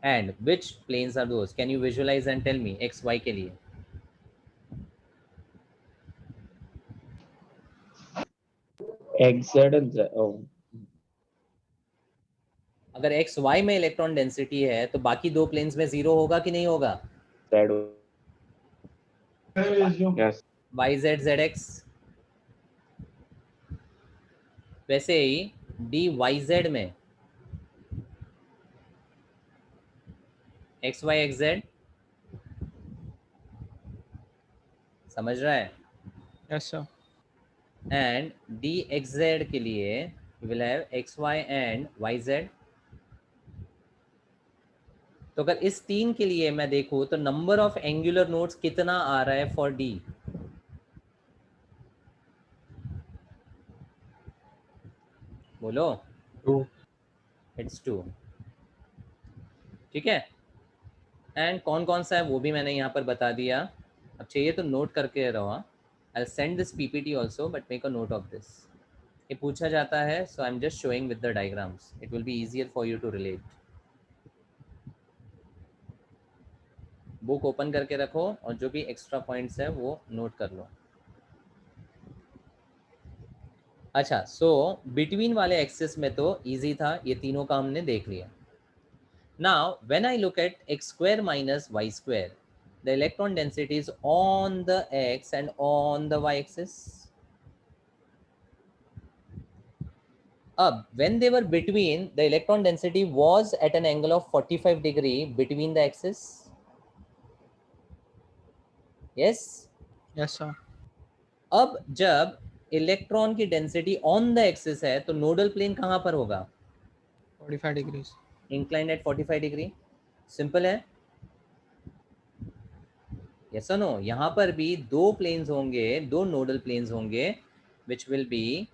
And which planes are those? Can you visualize and tell me x y के लिए? XZ and Z. Oh, अगर एक्स वाई में इलेक्ट्रॉन डेंसिटी है तो बाकी 2 प्लेन्स में 0 होगा कि नहीं होगा? Z. Yes. Y Z Z X. वैसे ही डी वाई जेड में एक्स वाई एक्स जेड. समझ रहा है? Yes, sir. And D X Z के लिए will have X Y and Y Z. तो अगर इस 3 के लिए मैं देखूं तो नंबर ऑफ एंगुलर नोड्स कितना आ रहा है फॉर डी? बोलो. 2. इट्स 2. ठीक है. एंड कौन कौन सा है वो भी मैंने यहाँ पर बता दिया. अब चाहिए तो नोट करके रहो. I will send this PPT also, but make a note of this. ये पूछा जाता है, so I am just showing with the diagrams. It will be easier for you to relate. Book open करके रखो और जो भी एक्स्ट्रा पॉइंट्स है वो नोट कर लो. अच्छा, सो बिटवीन वाले एक्सिस में तो इजी था, ये तीनों का हमने देख लिया. Now when I look at x square minus y square, the electron density is on the x and on the y axis. अब when they were between, the electron density was at an angle of 45 degree between the axis. Yes. Yes, sir. अब जब electron की density on the axis है तो nodal plane कहां पर होगा? 45 degrees. Inclined at 45 degree. Simple है. Yes और नो? यहां पर भी 2 प्लेन्स होंगे, 2 नोडल प्लेन्स होंगे which will be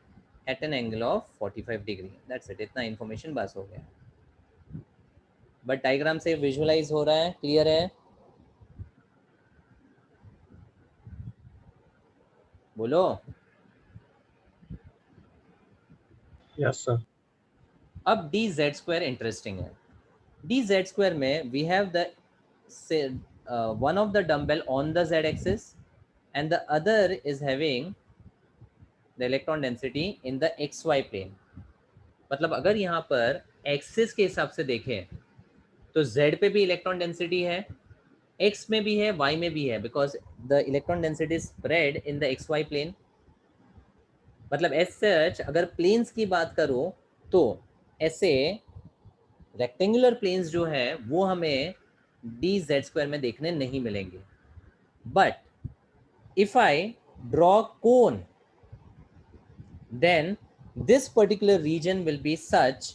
at an angle of 45 degree. That's it. इतना इंफॉर्मेशन बस हो गया. बट डायग्राम से विजुअलाइज हो रहा है? क्लियर है? बोलो. Yes, sir. अब डी जेड स्क्वायर इंटरेस्टिंग है. डी जेड स्क्वायर में we have the one of the dumbbell on the z axis and the other is having the electron density in the xy plane. मतलब अगर यहाँ पर axis के हिसाब से देखें तो z पे भी इलेक्ट्रॉन डेंसिटी है, x में भी है, y में भी है, because the electron density spread in the xy plane. मतलब एज सच अगर प्लेन्स की बात करो तो ऐसे रेक्टेंगुलर प्लेन्स जो है वो हमें डी जेड स्क्वायर में देखने नहीं मिलेंगे. But if I draw cone, then this particular region will be such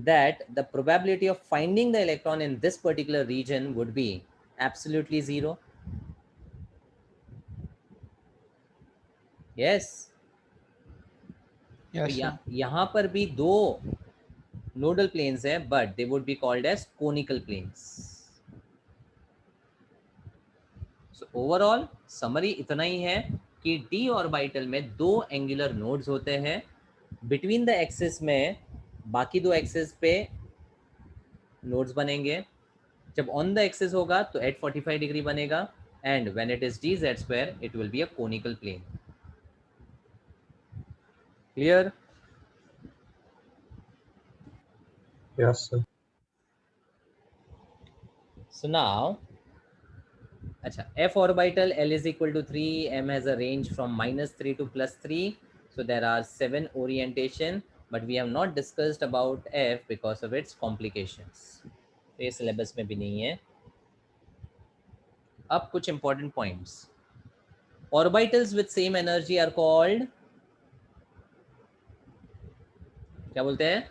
that the probability of finding the electron in this particular region would be absolutely zero. Yes. तो Yes, sir. यहाँ पर भी दो nodal planes हैं, but they would be called as conical planes. So overall summary इतना ही है कि d orbital में दो एंगुलर नोड्स होते हैं. बिटवीन द एक्सिस में बाकी दो एक्सिस पे नोड्स बनेंगे. जब ऑन द एक्सिस होगा तो एट 45 डिग्री बनेगा, and when it is D Z square it will be a conical plane. Clear? Yes, sir. So now, अच्छा, f orbital L is equal to 3, m has a range from -3 to +3, so there are 7 orientation, but we have not discussed about f because of its complications. तो ये syllabus में भी नहीं है. अब कुछ important points. Orbitals with same energy are called, क्या बोलते हैं?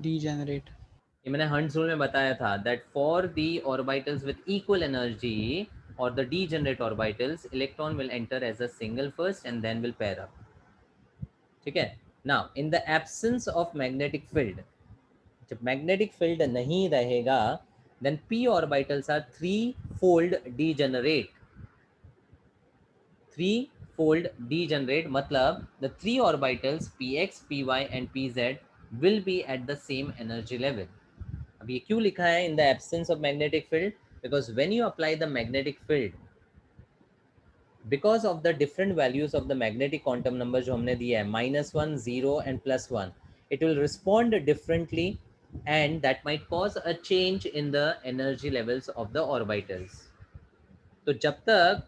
Degenerate. ये मैंने हंट्स रूल में बताया था that for the orbitals with equal energy और the degenerate orbitals electron will enter as a single first and then will pair up. ठीक है. Now in the absence of magnetic field, जब magnetic field नहीं रहेगा, then p orbitals are three fold degenerate. Three fold degenerate मतलब the three orbitals px, py and pz will be at the same energy level. अब ये क्यों लिखा है इन the absence of magnetic field? Because when you apply the magnetic field, because of the different values of the magnetic quantum number जो हमने दिया है -1, 0 and +1, it will respond differently and that might cause a change in the energy levels of the orbitals. तो जब तक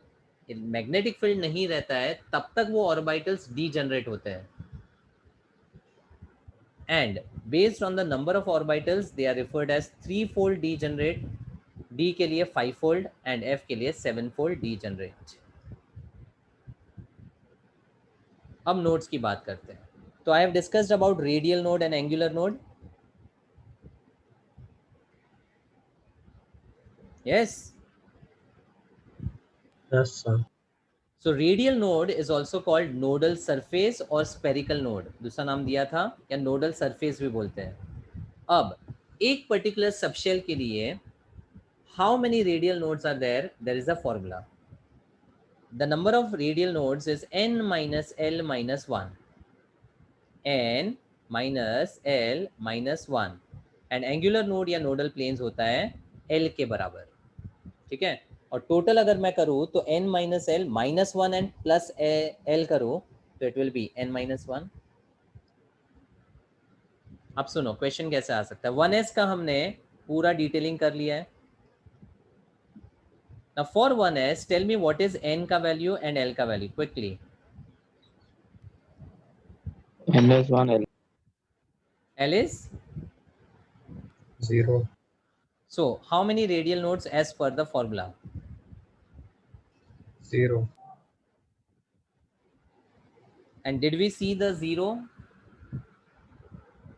magnetic field नहीं रहता है तब तक वो ऑर्बिटल्स डीजनरेट होते हैं. And based on the number of orbitals they are referred as three-fold degenerate, d के लिए 5-fold and f के लिए 7-fold degenerate. अब नोड्स की बात करते हैं. तो I have discussed about radial node and angular node. Yes. Yes, sir. So radial node is also called nodal surface or spherical node. दूसरा नाम दिया था, या nodal surface भी बोलते हैं. अब एक पर्टिकुलर सबशेल के लिए how many radial nodes are there? There is a formula. The number of radial nodes is n minus L minus 1. n minus L minus 1. And angular node या nodal planes होता है L के बराबर. ठीक है. और टोटल अगर मैं करूँ तो n minus L minus 1 and plus L करूँ तो it will be n minus 1. अब सुनो क्वेश्चन कैसे आ सकता है. 1s का हमने पूरा डिटेलिंग कर लिया है. Now for 1s, tell me what is n का value and L का value quickly. n is 1, L. L is 0. so how many radial nodes as per the formula? 0. And did we see the 0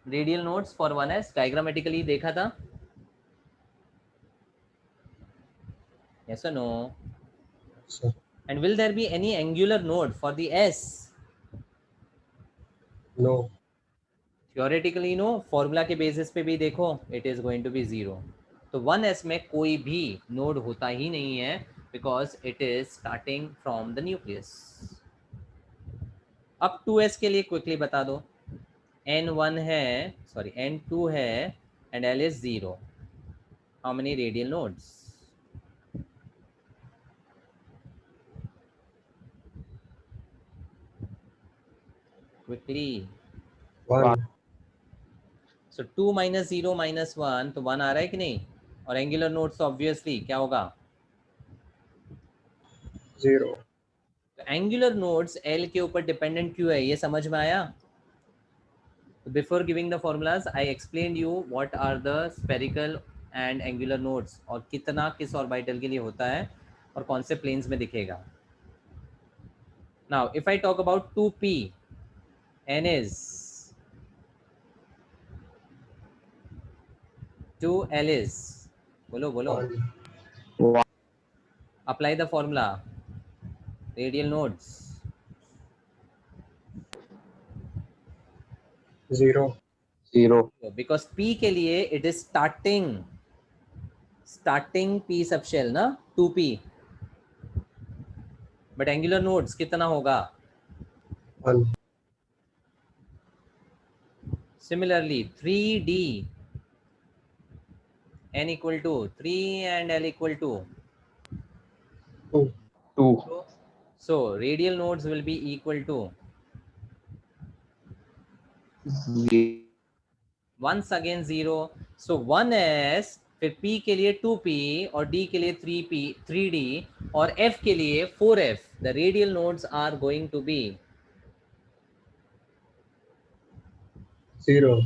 radial nodes for 1s diagrammatically देखा था? Yes or no? Yes, sir. And will there be any angular node for the s? No. Theoretically no. Formula के basis पे भी देखो it is going to be 0. तो 1s में कोई भी नोड होता ही नहीं है because it is starting from the nucleus. अब 2s के लिए क्विकली बता दो. n1 है, सॉरी n2 है and L is 0. How many radial nodes? Quickly. 1. So 2 minus 0 minus 1, तो 1 आ रहा है कि नहीं? और एंगुलर नोड्स ऑब्वियसली क्या होगा? 0. तो एंगुलर नोड्स L के ऊपर डिपेंडेंट क्यों है, ये समझ में आया? Before giving the formulas, I explained you what are the spherical and angular nodes और कितना किस orbital के लिए होता है और कौन से planes में दिखेगा. Now, if I talk about 2p, n is 2l is, बोलो बोलो. 1. Apply the formula. Radial nodes. 0. 0. Because p के लिए it is starting p subshell ना 2p. But angular nodes कितना होगा? 1. Similarly, 3d, n equal to 3 and l equal to 2. 2. so radial nodes will be equal to 0. once again 0. So 1s, फिर p के लिए 2p और d के लिए 3p 3d और f के लिए 4f. The radial nodes are going to be 0.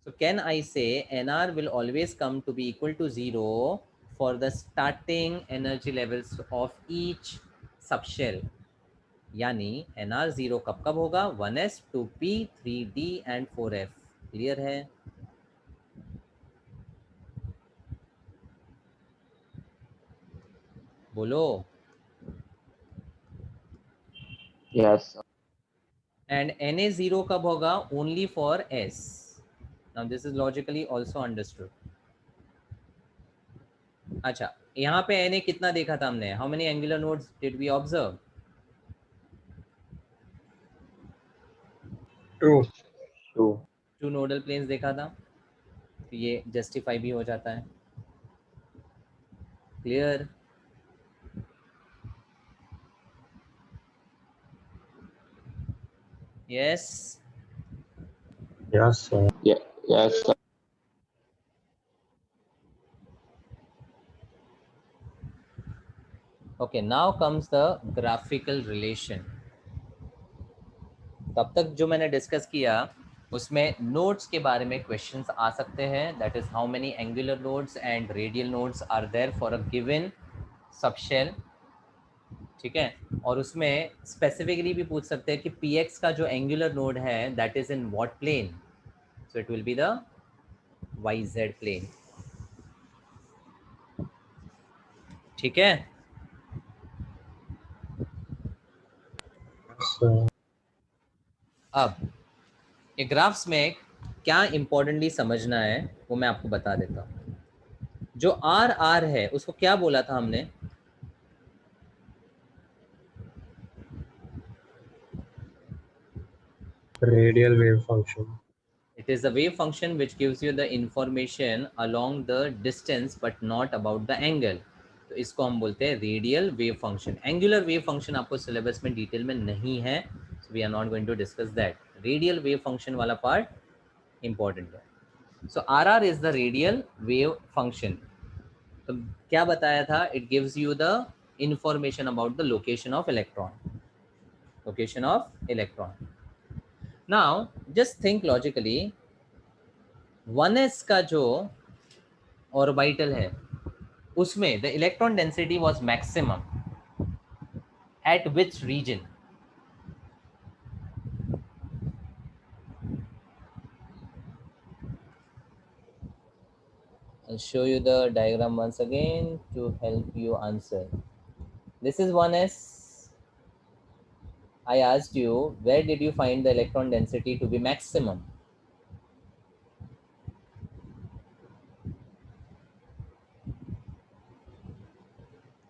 so can I say nr will always come to be equal to 0 for the starting energy levels of each subshell. यानी nr 0 कब कब होगा? 1s 2p 3d and 4f. Clear है? बोलो. Yes. And na 0 कब होगा? Only for s. Now this is logically also understood. अच्छा, यहाँ पे na कितना देखा था हमने? How many angular nodes did we observe? 2. 2. 2 nodal planes देखा था. तो ये justify भी हो जाता है. Clear? Yes. Yes, sir. Yeah. Yes. Sir. Okay, now comes the graphical relation. तब तक जो मैंने डिस्कस किया उसमें नोड्स के बारे में क्वेश्चंस आ सकते हैं. That is how many angular nodes and radial nodes are there for a given subshell. ठीक है. और उसमें स्पेसिफिकली भी पूछ सकते हैं कि px का जो एंगुलर नोड है that is in what plane. So it will be the yz plane. ठीक है. Yes, sir. अब ये ग्राफ्स में क्या इंपॉर्टेंटली समझना है वो मैं आपको बता देता हूँ. जो आर आर है उसको क्या बोला था हमने? Radial wave function. It is a wave function which gives you the information along the distance but not about the angle. तो इसको हम बोलते हैं radial wave function. Angular wave function आपको सिलेबस में डिटेल में नहीं है, so we are not going to discuss that. Radial wave function वाला पार्ट इंपॉर्टेंट है. So r r is the radial wave function. तो क्या बताया था? It gives you the information about the location of electron. Location of electron. Now just think logically. 1s का जो orbital है उसमें the electron density was maximum eight which region? I'll show you the diagram once again to help you answer. This is 1s. I asked you, where did you find the electron density to be maximum?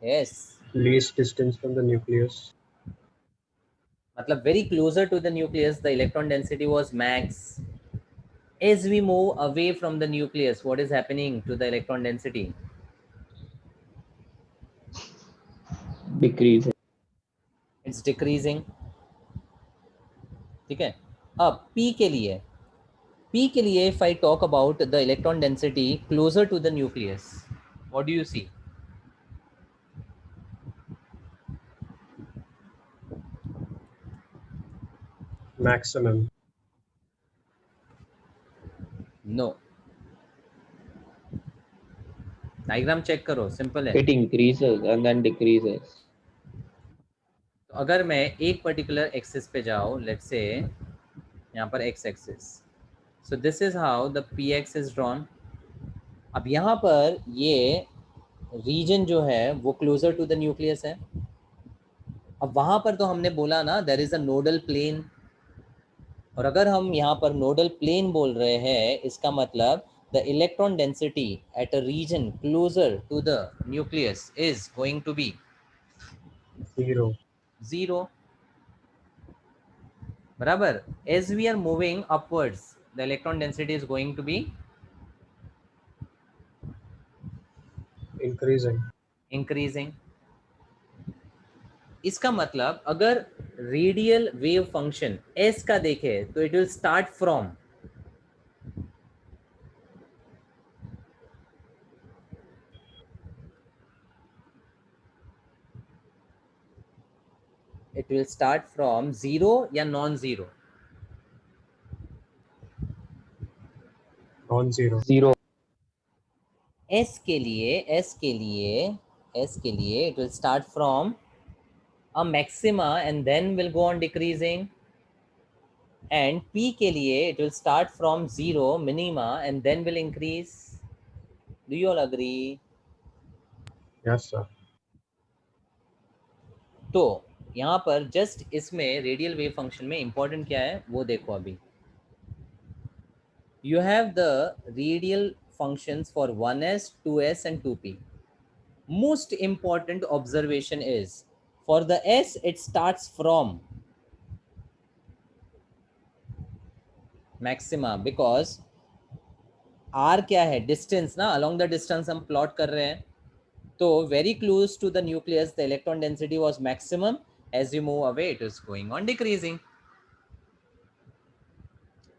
Yes. Least distance from the nucleus. मतलब very closer to the nucleus, the electron density was max. As we move away from the nucleus, what is happening to the electron density? Decrease. It's decreasing. ठीक है. अब p के लिए if I talk about the electron density closer to the nucleus, what do you see? Maximum. Diagram check करो, simple है। It increases and then decreases. तो अगर मैं एक पर्टिकुलर एक्सिस पे जाऊँ, लेट्स से यहाँ पर x axis, so this is how the P x is drawn. अब यहाँ पर ये रीजन जो है वो क्लोजर टू द न्यूक्लियस है। अब वहाँ पर तो हमने बोला ना there is a nodal plane, और अगर हम यहाँ पर नोडल प्लेन बोल रहे हैं, इसका मतलब the electron density at a region closer to the nucleus is going to be 0. 0, बराबर। As we are moving upwards the electron density is going to be Increasing. Increasing. इसका मतलब अगर रेडियल वेव फंक्शन एस का देखें तो it will start from it will start from 0 या non zero. Non-zero. 0. S के लिए it will start from a maxima and then will go on decreasing, and p के लिए it will start from 0 minima and then will increase. Do you all agree? Yes, sir. तो यहाँ पर just इसमें radial wave function में important क्या है वो देखो। अभी you have the radial functions for 1s 2s and 2p. Most important observation is for the s it starts from maxima, because r क्या है, डिस्टेंस ना, अलोंग द डिस्टेंस हम प्लॉट कर रहे हैं। तो very close to the nucleus the electron density was maximum, as you move away it is going on decreasing.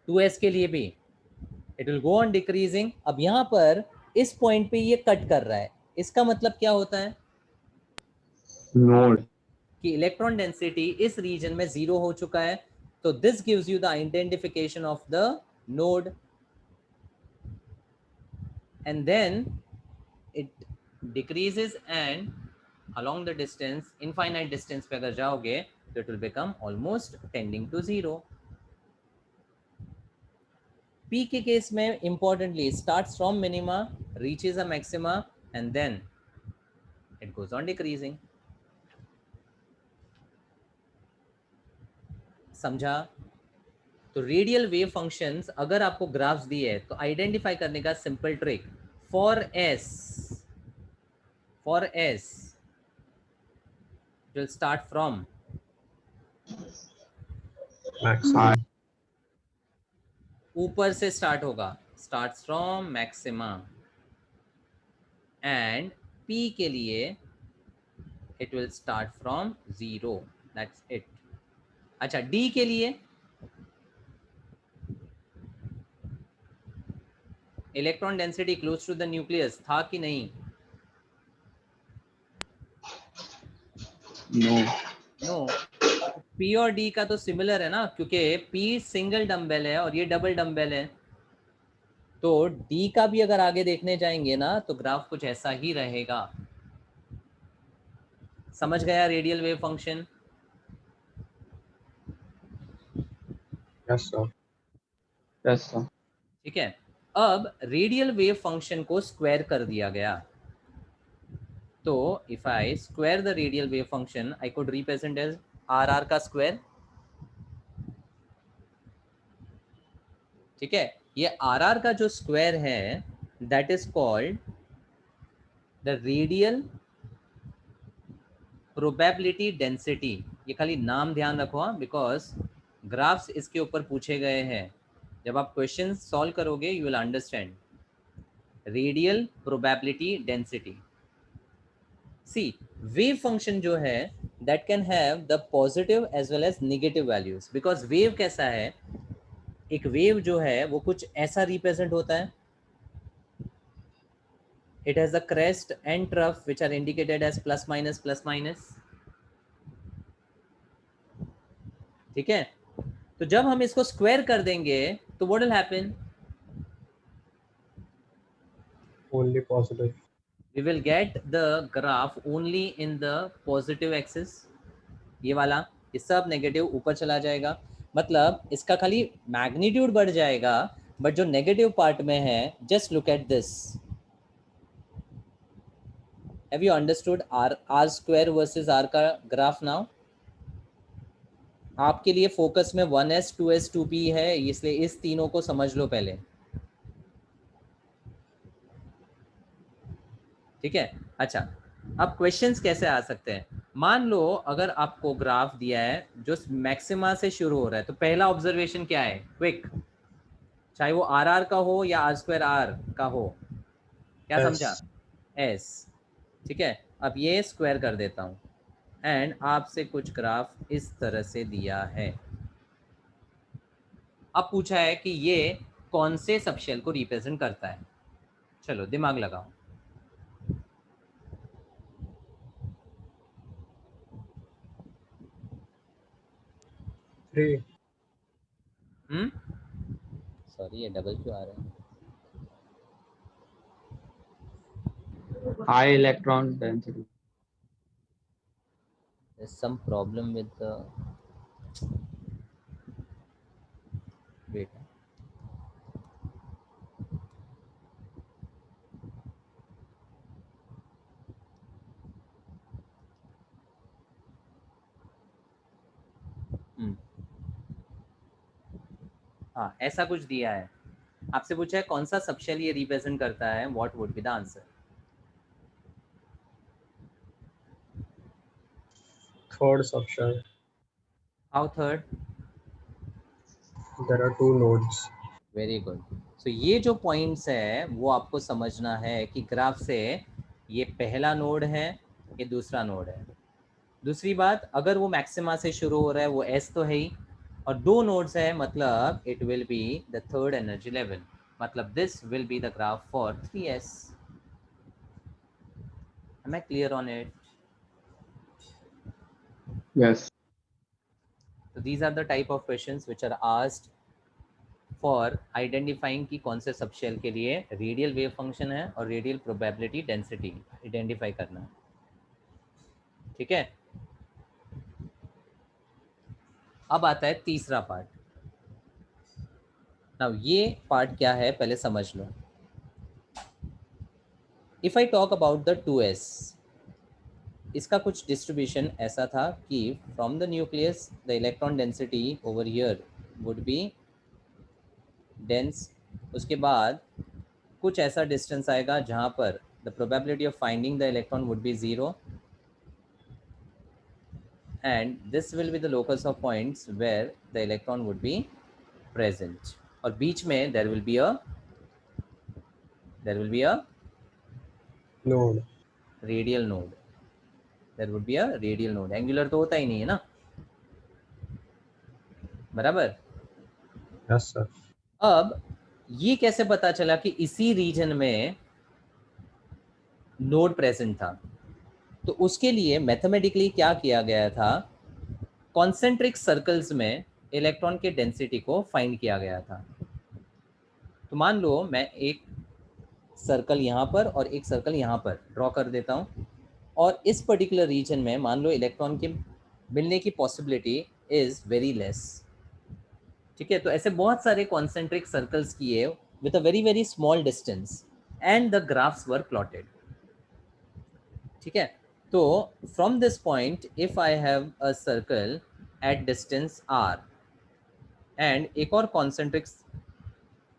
2s के लिए भी it will go on decreasing. अब यहाँ पर इस पॉइंट पे ये कट कर रहा है, इसका मतलब क्या होता है Node. कि इलेक्ट्रॉन डेंसिटी इस रीजन में 0 हो चुका है। तो this gives you the identification of the node, and then it decreases and along the distance, infinite distance पे अगर जाओगे तो it will become almost tending to 0. P के केस में importantly starts from minima, reaches a maxima and then it goes on decreasing. समझा? तो radial wave functions अगर आपको ग्राफ्स दिए तो आइडेंटिफाई करने का simple trick, for S will start from Maximum. ऊपर से स्टार्ट होगा, start from maxima, and P के लिए it will start from 0, that's it. अच्छा, डी के लिए electron density close to the nucleus था कि नहीं? No. नो। पी और डी का तो सिमिलर है ना, क्योंकि पी सिंगल डंबेल है और ये डबल डंबेल है। तो डी का भी अगर आगे देखने जाएंगे ना तो ग्राफ कुछ ऐसा ही रहेगा। समझ गया radial wave function? Yes, sir. Yes, sir. ठीक है। अब रेडियल वेव फंक्शन को स्क्वायर कर दिया गया, तो if I square the radial wave function I could represent as R R का स्क्वायर। ठीक है, ये आर आर का जो स्क्वायर है that is called the radial probability density. ये खाली नाम ध्यान रखो, बिकॉज ग्राफ्स इसके ऊपर पूछे गए हैं। जब आप क्वेश्चन सॉल्व करोगे you will understand radial probability density. Psi wave function जो है that can have the positive as well as negative values, because wave कैसा है, एक वेव जो है वो कुछ ऐसा रिप्रेजेंट होता है, it has the crest and trough which are indicated as plus minus. ठीक है, तो जब हम इसको स्क्वायर कर देंगे तो what will happen? Only positive. we will get the graph only in the positive axis. ये वाला, ये सब नेगेटिव ऊपर चला जाएगा, मतलब इसका खाली मैग्नीट्यूड बढ़ जाएगा, बट जो नेगेटिव पार्ट में है, just look at this. Have you understood R square versus R का ग्राफ नाउ? आपके लिए फोकस में 1s 2s 2p है, इसलिए इस तीनों को समझ लो पहले. ठीक है. अच्छा, अब क्वेश्चंस कैसे आ सकते हैं? मान लो अगर आपको ग्राफ दिया है जो मैक्सिमा से शुरू हो रहा है, तो पहला ऑब्जर्वेशन क्या है? क्विक, चाहे वो आर आर का हो या आर स्क्वायर आर का हो, क्या S. समझा? एस. ठीक है, अब ये स्क्वायर कर देता हूँ एंड आपसे कुछ ग्राफ इस तरह से दिया है. अब पूछा है कि ये कौन से सबशेल को रिप्रेजेंट करता है. चलो दिमाग लगाओ. 3. सॉरी, ये डबल क्यों आ रहा है? High electron density. There's some problem with the wait. हाँ, ऐसा कुछ दिया है. आपसे पूछा है कौन सा सबशेल ये रिप्रेजेंट करता है. What would be the answer? Third subshell. How third? There are 2 nodes. Very good. So ये जो पॉइंट्स है वो आपको समझना है कि ग्राफ से ये पहला नोड है, ये दूसरा नोड है. दूसरी बात, अगर वो मैक्सिमा से शुरू हो रहा है, वो एस तो है ही, और 2 नोड्स है, मतलब it will be the third energy level. मतलब this will be the graph for 3s. Am I clear on it? Yes. So these are the type of questions which are asked for identifying कि कौन से subshell के लिए radial wave function है और radial probability density identify करना है. ठीक है. अब आता है तीसरा पार्ट. नाउ ये पार्ट क्या है पहले समझ लो. If I talk about the 2s, इसका कुछ डिस्ट्रीब्यूशन ऐसा था कि from the nucleus the electron density over here would be dense. उसके बाद कुछ ऐसा डिस्टेंस आएगा जहाँ पर the probability of finding the electron would be 0, and this will be the locus of points where the electron would be present. और बीच में there will be a Node. radial node. There would be a radial node. Angular तो होता ही नहीं है ना, बराबर. Yes, sir. अब ये कैसे पता चला कि इसी रीजन में नोड प्रेजेंट था? तो उसके लिए मैथमेटिकली क्या किया गया था, कॉन्सेंट्रिक सर्कल्स में इलेक्ट्रॉन के डेंसिटी को फाइंड किया गया था. तो मान लो मैं एक सर्कल यहाँ पर और एक सर्कल यहाँ पर ड्रॉ कर देता हूँ, और इस पर्टिकुलर रीजन में मान लो इलेक्ट्रॉन के मिलने की पॉसिबिलिटी इज़ वेरी लेस. ठीक है, तो ऐसे बहुत सारे कॉन्सेंट्रिक सर्कल्स किए with a very very small distance and the graphs were plotted. ठीक है, तो from this point if I have a circle at distance r and एक और कॉन्सेंट्रिक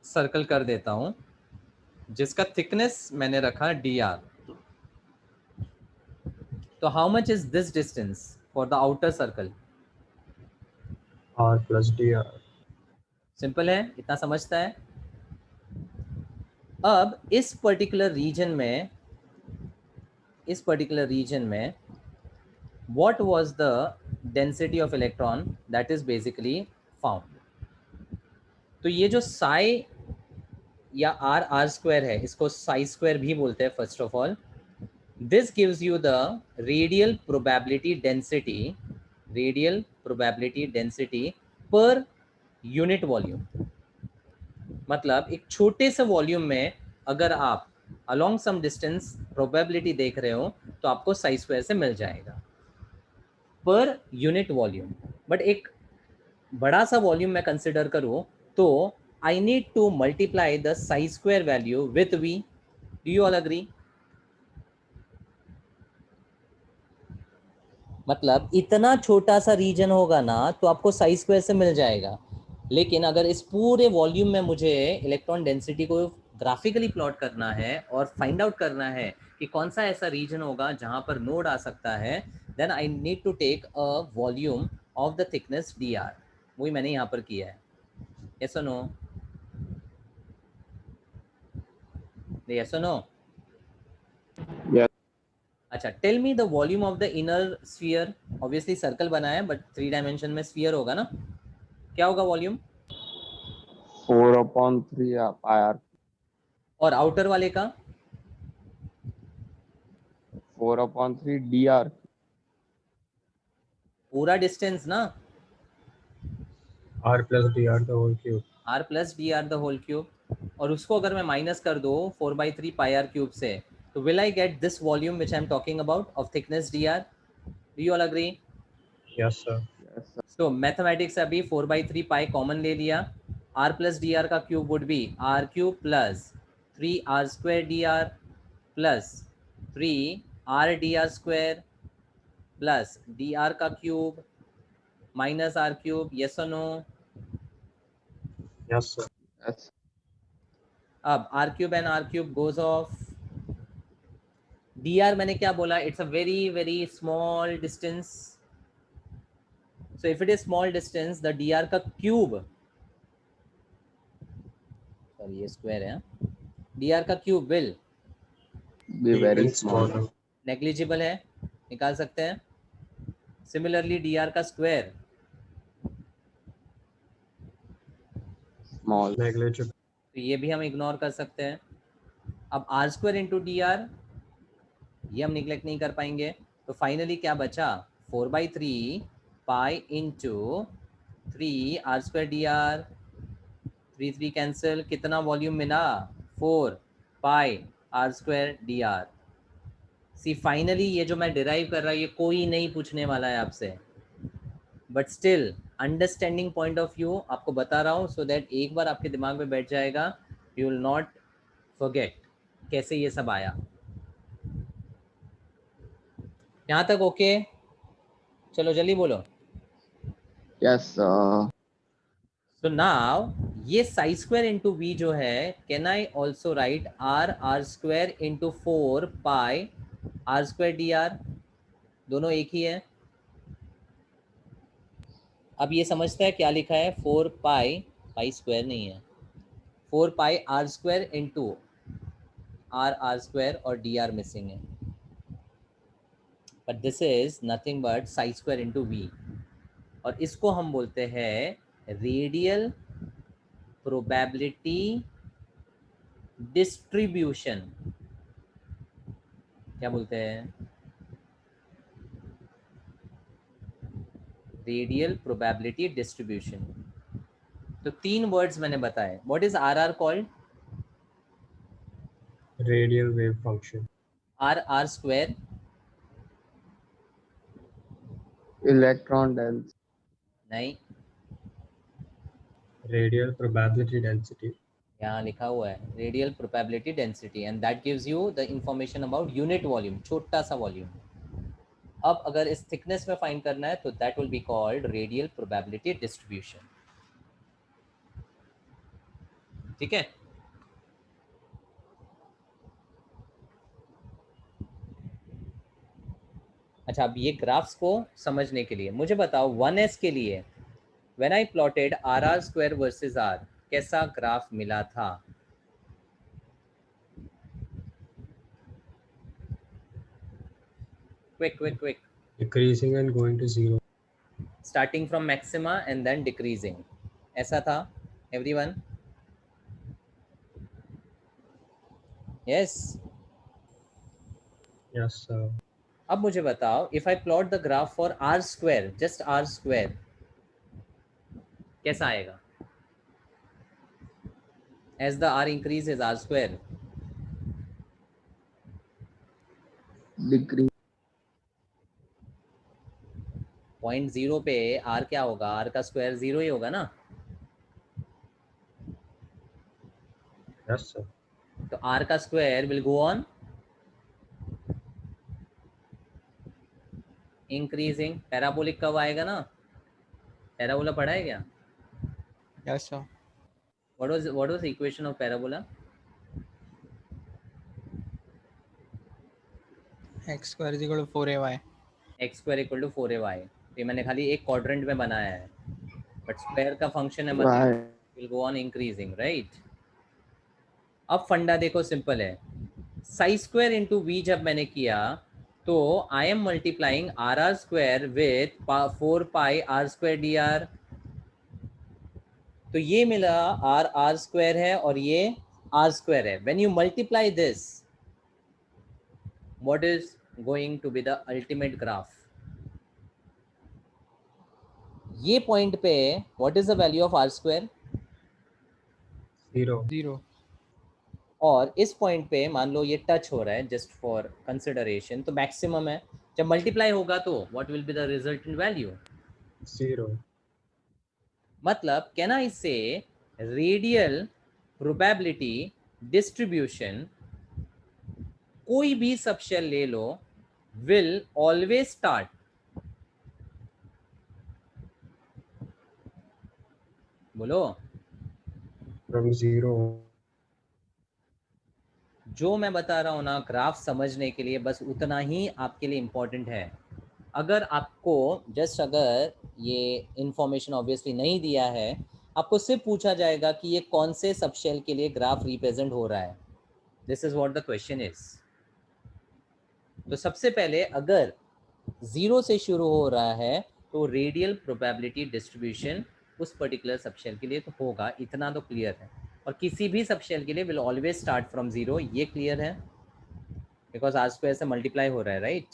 सर्कल कर देता हूँ जिसका थिकनेस मैंने रखा dr. तो how much is this distance for the outer circle? R plus dr. Simple है, इतना समझता है. अब इस पर्टिकुलर रीजन में what was the density of electron that is basically found? तो ये जो psi या r square है, इसको psi square भी बोलते हैं. First of all, this gives you the radial probability density per unit volume. मतलब एक छोटे से वॉल्यूम में अगर आप अलोंग सम डिस्टेंस प्रोबेबिलिटी देख रहे हो तो आपको साई स्क्वायर से मिल जाएगा पर यूनिट वॉल्यूम। बट एक बड़ा सा वॉल्यूम मैं कंसिडर करूं तो I need to multiply the psi square value with V. Do you all agree? मतलब इतना छोटा सा रीजन होगा ना तो आपको साई स्क्वायर से मिल जाएगा, लेकिन अगर इस पूरे वॉल्यूम में मुझे इलेक्ट्रॉन डेंसिटी को ग्राफिकली प्लॉट करना है और फाइंड आउट करना है कि कौन सा ऐसा रीजन होगा जहां पर नोड आ सकता है, then I need to take a volume of the thickness D R. वही मैंने यहाँ पर किया है। यस और नो? यस और नो? Yes. अच्छा, tell me the volume of the inner sphere. Obviously circle बना है बट 3 डायमेंशन में स्फीयर होगा ना, क्या होगा वॉल्यूम? 4/3 pi r, और आउटर वाले का? 4/3 dr, पूरा डिस्टेंस ना, R plus dr the whole cube. R plus D R the whole cube, और उसको अगर मैं माइनस कर दो 4/3 पाई आर क्यूब से, तो will I get this volume which I am talking about of thickness D r. Do you all agree? Yes, sir. yes sir, so mathematics अभी 4/3 pi common ले लिया, आर प्लस डी आर का cube would be r cube plus 3r² d r plus 3r dr² plus D r का cube minus r cube. Yes और no? Yes, sir. yes, अब r cube and are cube goes off. D R मैंने क्या बोला? It's a very very small distance, so if it is small distance the D r का cube, sorry ये square है, D r का cube will be very Even small, smaller. Negligible है, निकाल सकते हैं। सिमिलरली डी आर का square small, Negligible. तो ये भी हम इग्नोर कर सकते हैं। अब R square into D R ये हम निगलेक्ट नहीं कर पाएंगे, तो फाइनली क्या बचा? 4/3 pi into 3r² d are, 3 cancel, कितना वॉल्यूम मिला? 4 पाई r² डी आर। सी फाइनली ये जो मैं डिराइव कर रहा हूँ ये कोई नहीं पूछने वाला है आपसे, but still understanding point of view आपको बता रहा हूँ सो दैट एक बार आपके दिमाग में बैठ जाएगा, यू विल नॉट फॉरगेट कैसे ये सब आया। यहाँ तक ओके? चलो जल्दी बोलो। yes सो नाउ ये साई स्क्वायर इंटू वी जो है, can I also right r² into 4 pi r² D R, दोनों एक ही है। अब ये समझता है क्या लिखा है? 4 पाई स्क्वायर नहीं है, 4 पाई r² इंटू r² और डी आर मिसिंग है, but this is nothing but psi square into V, और इसको हम बोलते हैं रेडियल प्रोबेबिलिटी डिस्ट्रीब्यूशन। क्या बोलते हैं? Radial probability distribution. तो 3 वर्ड्स मैंने बताए। What is R R called? Radial wave function. R square electron density, नहीं, Radial probability density. यहाँ लिखा हुआ है radial probability density, and that gives you the information about unit volume, छोटा सा वॉल्यूम। अब अगर इस थिकनेस में फाइंड करना है तो that will be called radial probability distribution. ठीक है? अच्छा, अब ये ग्राफ्स को समझने के लिए मुझे बताओ 1s के लिए when I plotted r² versus r, कैसा ग्राफ मिला था? Quick Decreasing and going to zero. Starting from maxima and then decreasing, ऐसा था एवरीवन? यस? Yes, sir. अब मुझे बताओ if I plot the graph for r², just r², कैसा आएगा? As the r increases r², Decrease. 0.0 पे r क्या होगा? r का स्क्वायर 0 ही होगा ना. Yes, sir. तो r का square will go on increasing. Parabolic कब आएगा ना? पैराबोला पढ़ा है क्या? Yes, sir. what was the equation of parabola? X square is equal to 4ay. x square equal to 4ay. ये मैंने खाली एक क्वाड्रेंट में बनाया है, बट स्क्वायर का फंक्शन है, मतलब Right. Will go on increasing, right. अब फंडा देखो, सिंपल है. साई स्क्वायर इंटू वी जब मैंने किया तो I am multiplying R R square with 4 pi R square D R. तो ये मिला आर आर स्क्वायर है और ये आर स्क्वायर है. When you multiply this, what is going to be the ultimate graph? ये पॉइंट पे what is the value of R square? 0. 0. और इस पॉइंट पे मान लो ये टच हो रहा है, जस्ट फॉर कंसिडरेशन, तो मैक्सिमम है. जब मल्टीप्लाई होगा तो what will be the resultant value? 0. मतलब कैन आई से रेडियल प्रोबेबिलिटी डिस्ट्रीब्यूशन, कोई भी सबशेल ले लो, विल ऑलवेज स्टार्ट, बोलो. From 0. जो मैं बता रहा हूँ ना, ग्राफ समझने के लिए बस उतना ही आपके लिए इम्पोर्टेंट है. अगर आपको अगर ये इंफॉर्मेशन ऑब्वियसली नहीं दिया है, आपको सिर्फ पूछा जाएगा कि ये कौन से सबशेल के लिए ग्राफ रिप्रेजेंट हो रहा है. This is what the question is. तो सबसे पहले अगर 0 से शुरू हो रहा है तो रेडियल प्रोबेबिलिटी डिस्ट्रीब्यूशन उस पर्टिकुलर सबशेल के लिए तो होगा, इतना तो क्लियर है. और किसी भी सबशेल के लिए विल ऑलवेज स्टार्ट फ्रॉम 0, ये क्लियर है, बिकॉज आर स्क्वायर से मल्टीप्लाई हो रहा है, राइट.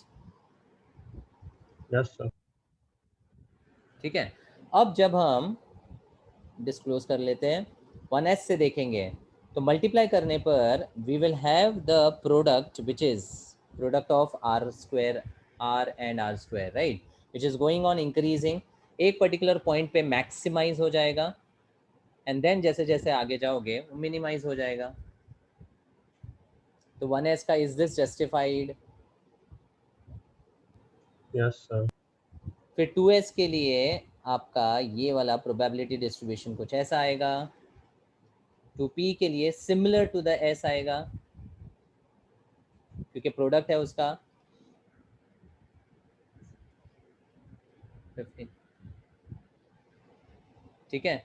Yes, sir. ठीक है. अब जब हम डिस्क्लोज कर लेते हैं, 1s से देखेंगे तो मल्टीप्लाई करने पर we will have the product which is product of R square, R and R square, right, which is going on increasing. एक पर्टिकुलर पॉइंट पे मैक्सिमाइज हो जाएगा एंड देन जैसे जैसे आगे जाओगे वो मिनिमाइज हो जाएगा. तो 1s का is this justified? Yes, sir. फिर 2s के लिए आपका ये वाला प्रोबेबिलिटी डिस्ट्रीब्यूशन कुछ ऐसा आएगा. 2p के लिए सिमिलर टू द s आएगा, क्योंकि प्रोडक्ट है उसका 15. ठीक है.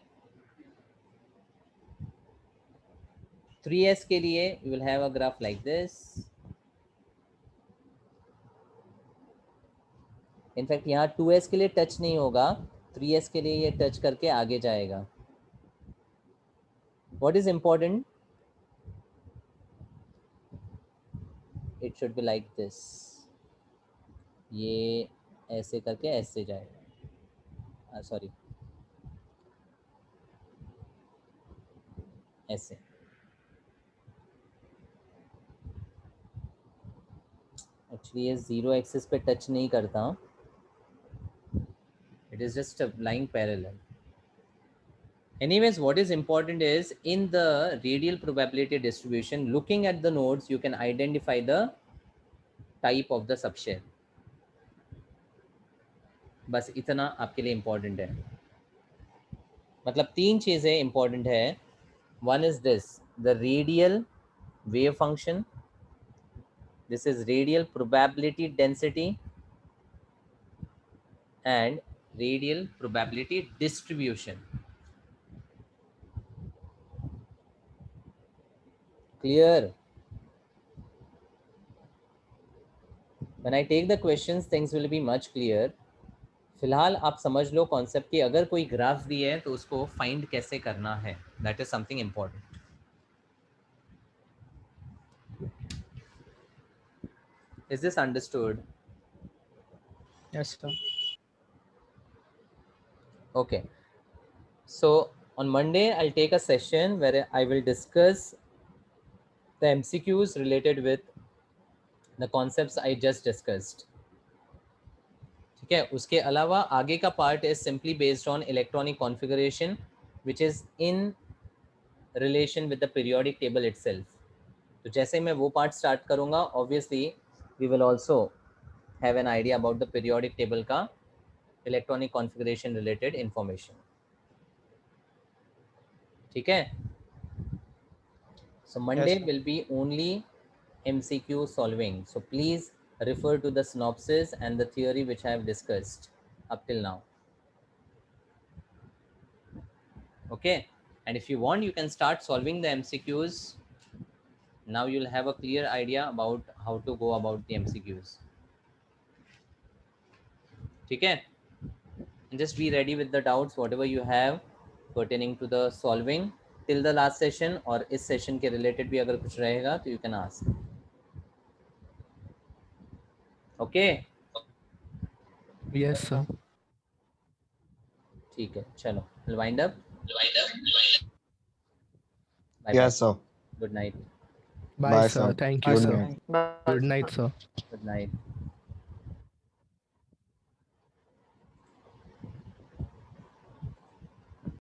3s के लिए you will have a graph like this. In fact यहाँ 2s के लिए टच नहीं होगा, 3s के लिए ये टच करके आगे जाएगा. What is important? It should be like this. ये ऐसे करके ऐसे जाएगा, सॉरी ऐसे. एक्चुअली ये 0 एक्सिस पे टच नहीं करता, it is just lying parallel. Anyways, what is important is in the radial probability distribution, looking at the nodes, you can identify the type of the subshell. बस इतना आपके लिए important है. मतलब 3 चीज़ें important है. One is this, the radial wave function. This is radial probability density and radial probability distribution. Clear? When I take the questions, things will be much clear. फिलहाल आप समझ लो कॉन्सेप्ट कि अगर कोई ग्राफ दिए है तो उसको फाइंड कैसे करना है. That is something important. Is this understood? Yes, sir. Okay. So on Monday, I'll take a session where I will discuss the MCQs related with the concepts I just discussed. ठीक है, उसके अलावा आगे का part is simply based on electronic configuration which is in relation with the periodic table itself. तो जैसे मैं वो पार्ट स्टार्ट करूंगा, obviously we will also have an idea about the periodic table का इलेक्ट्रॉनिक कॉन्फ़िगरेशन रिलेटेड इंफॉर्मेशन. ठीक है. So Monday sir. will be only MCQ solving. So please refer to the synopsis and the theory which I have discussed up till now. Okay. And if you want, you can start solving the MCQs. Now you'll have a clear idea about how to go about the MCQs. Okay. And just be ready with the doubts, whatever you have pertaining to the solving till the last session, और इस session के related भी अगर कुछ रहेगा तो you can ask. Okay. Yes, sir. ठीक है, चलो, we'll wind up. Bye Yes, sir. bye. Good night. Bye, Bye, sir. sir. Thank you, Good sir. night. Bye. Good night, sir. Good night.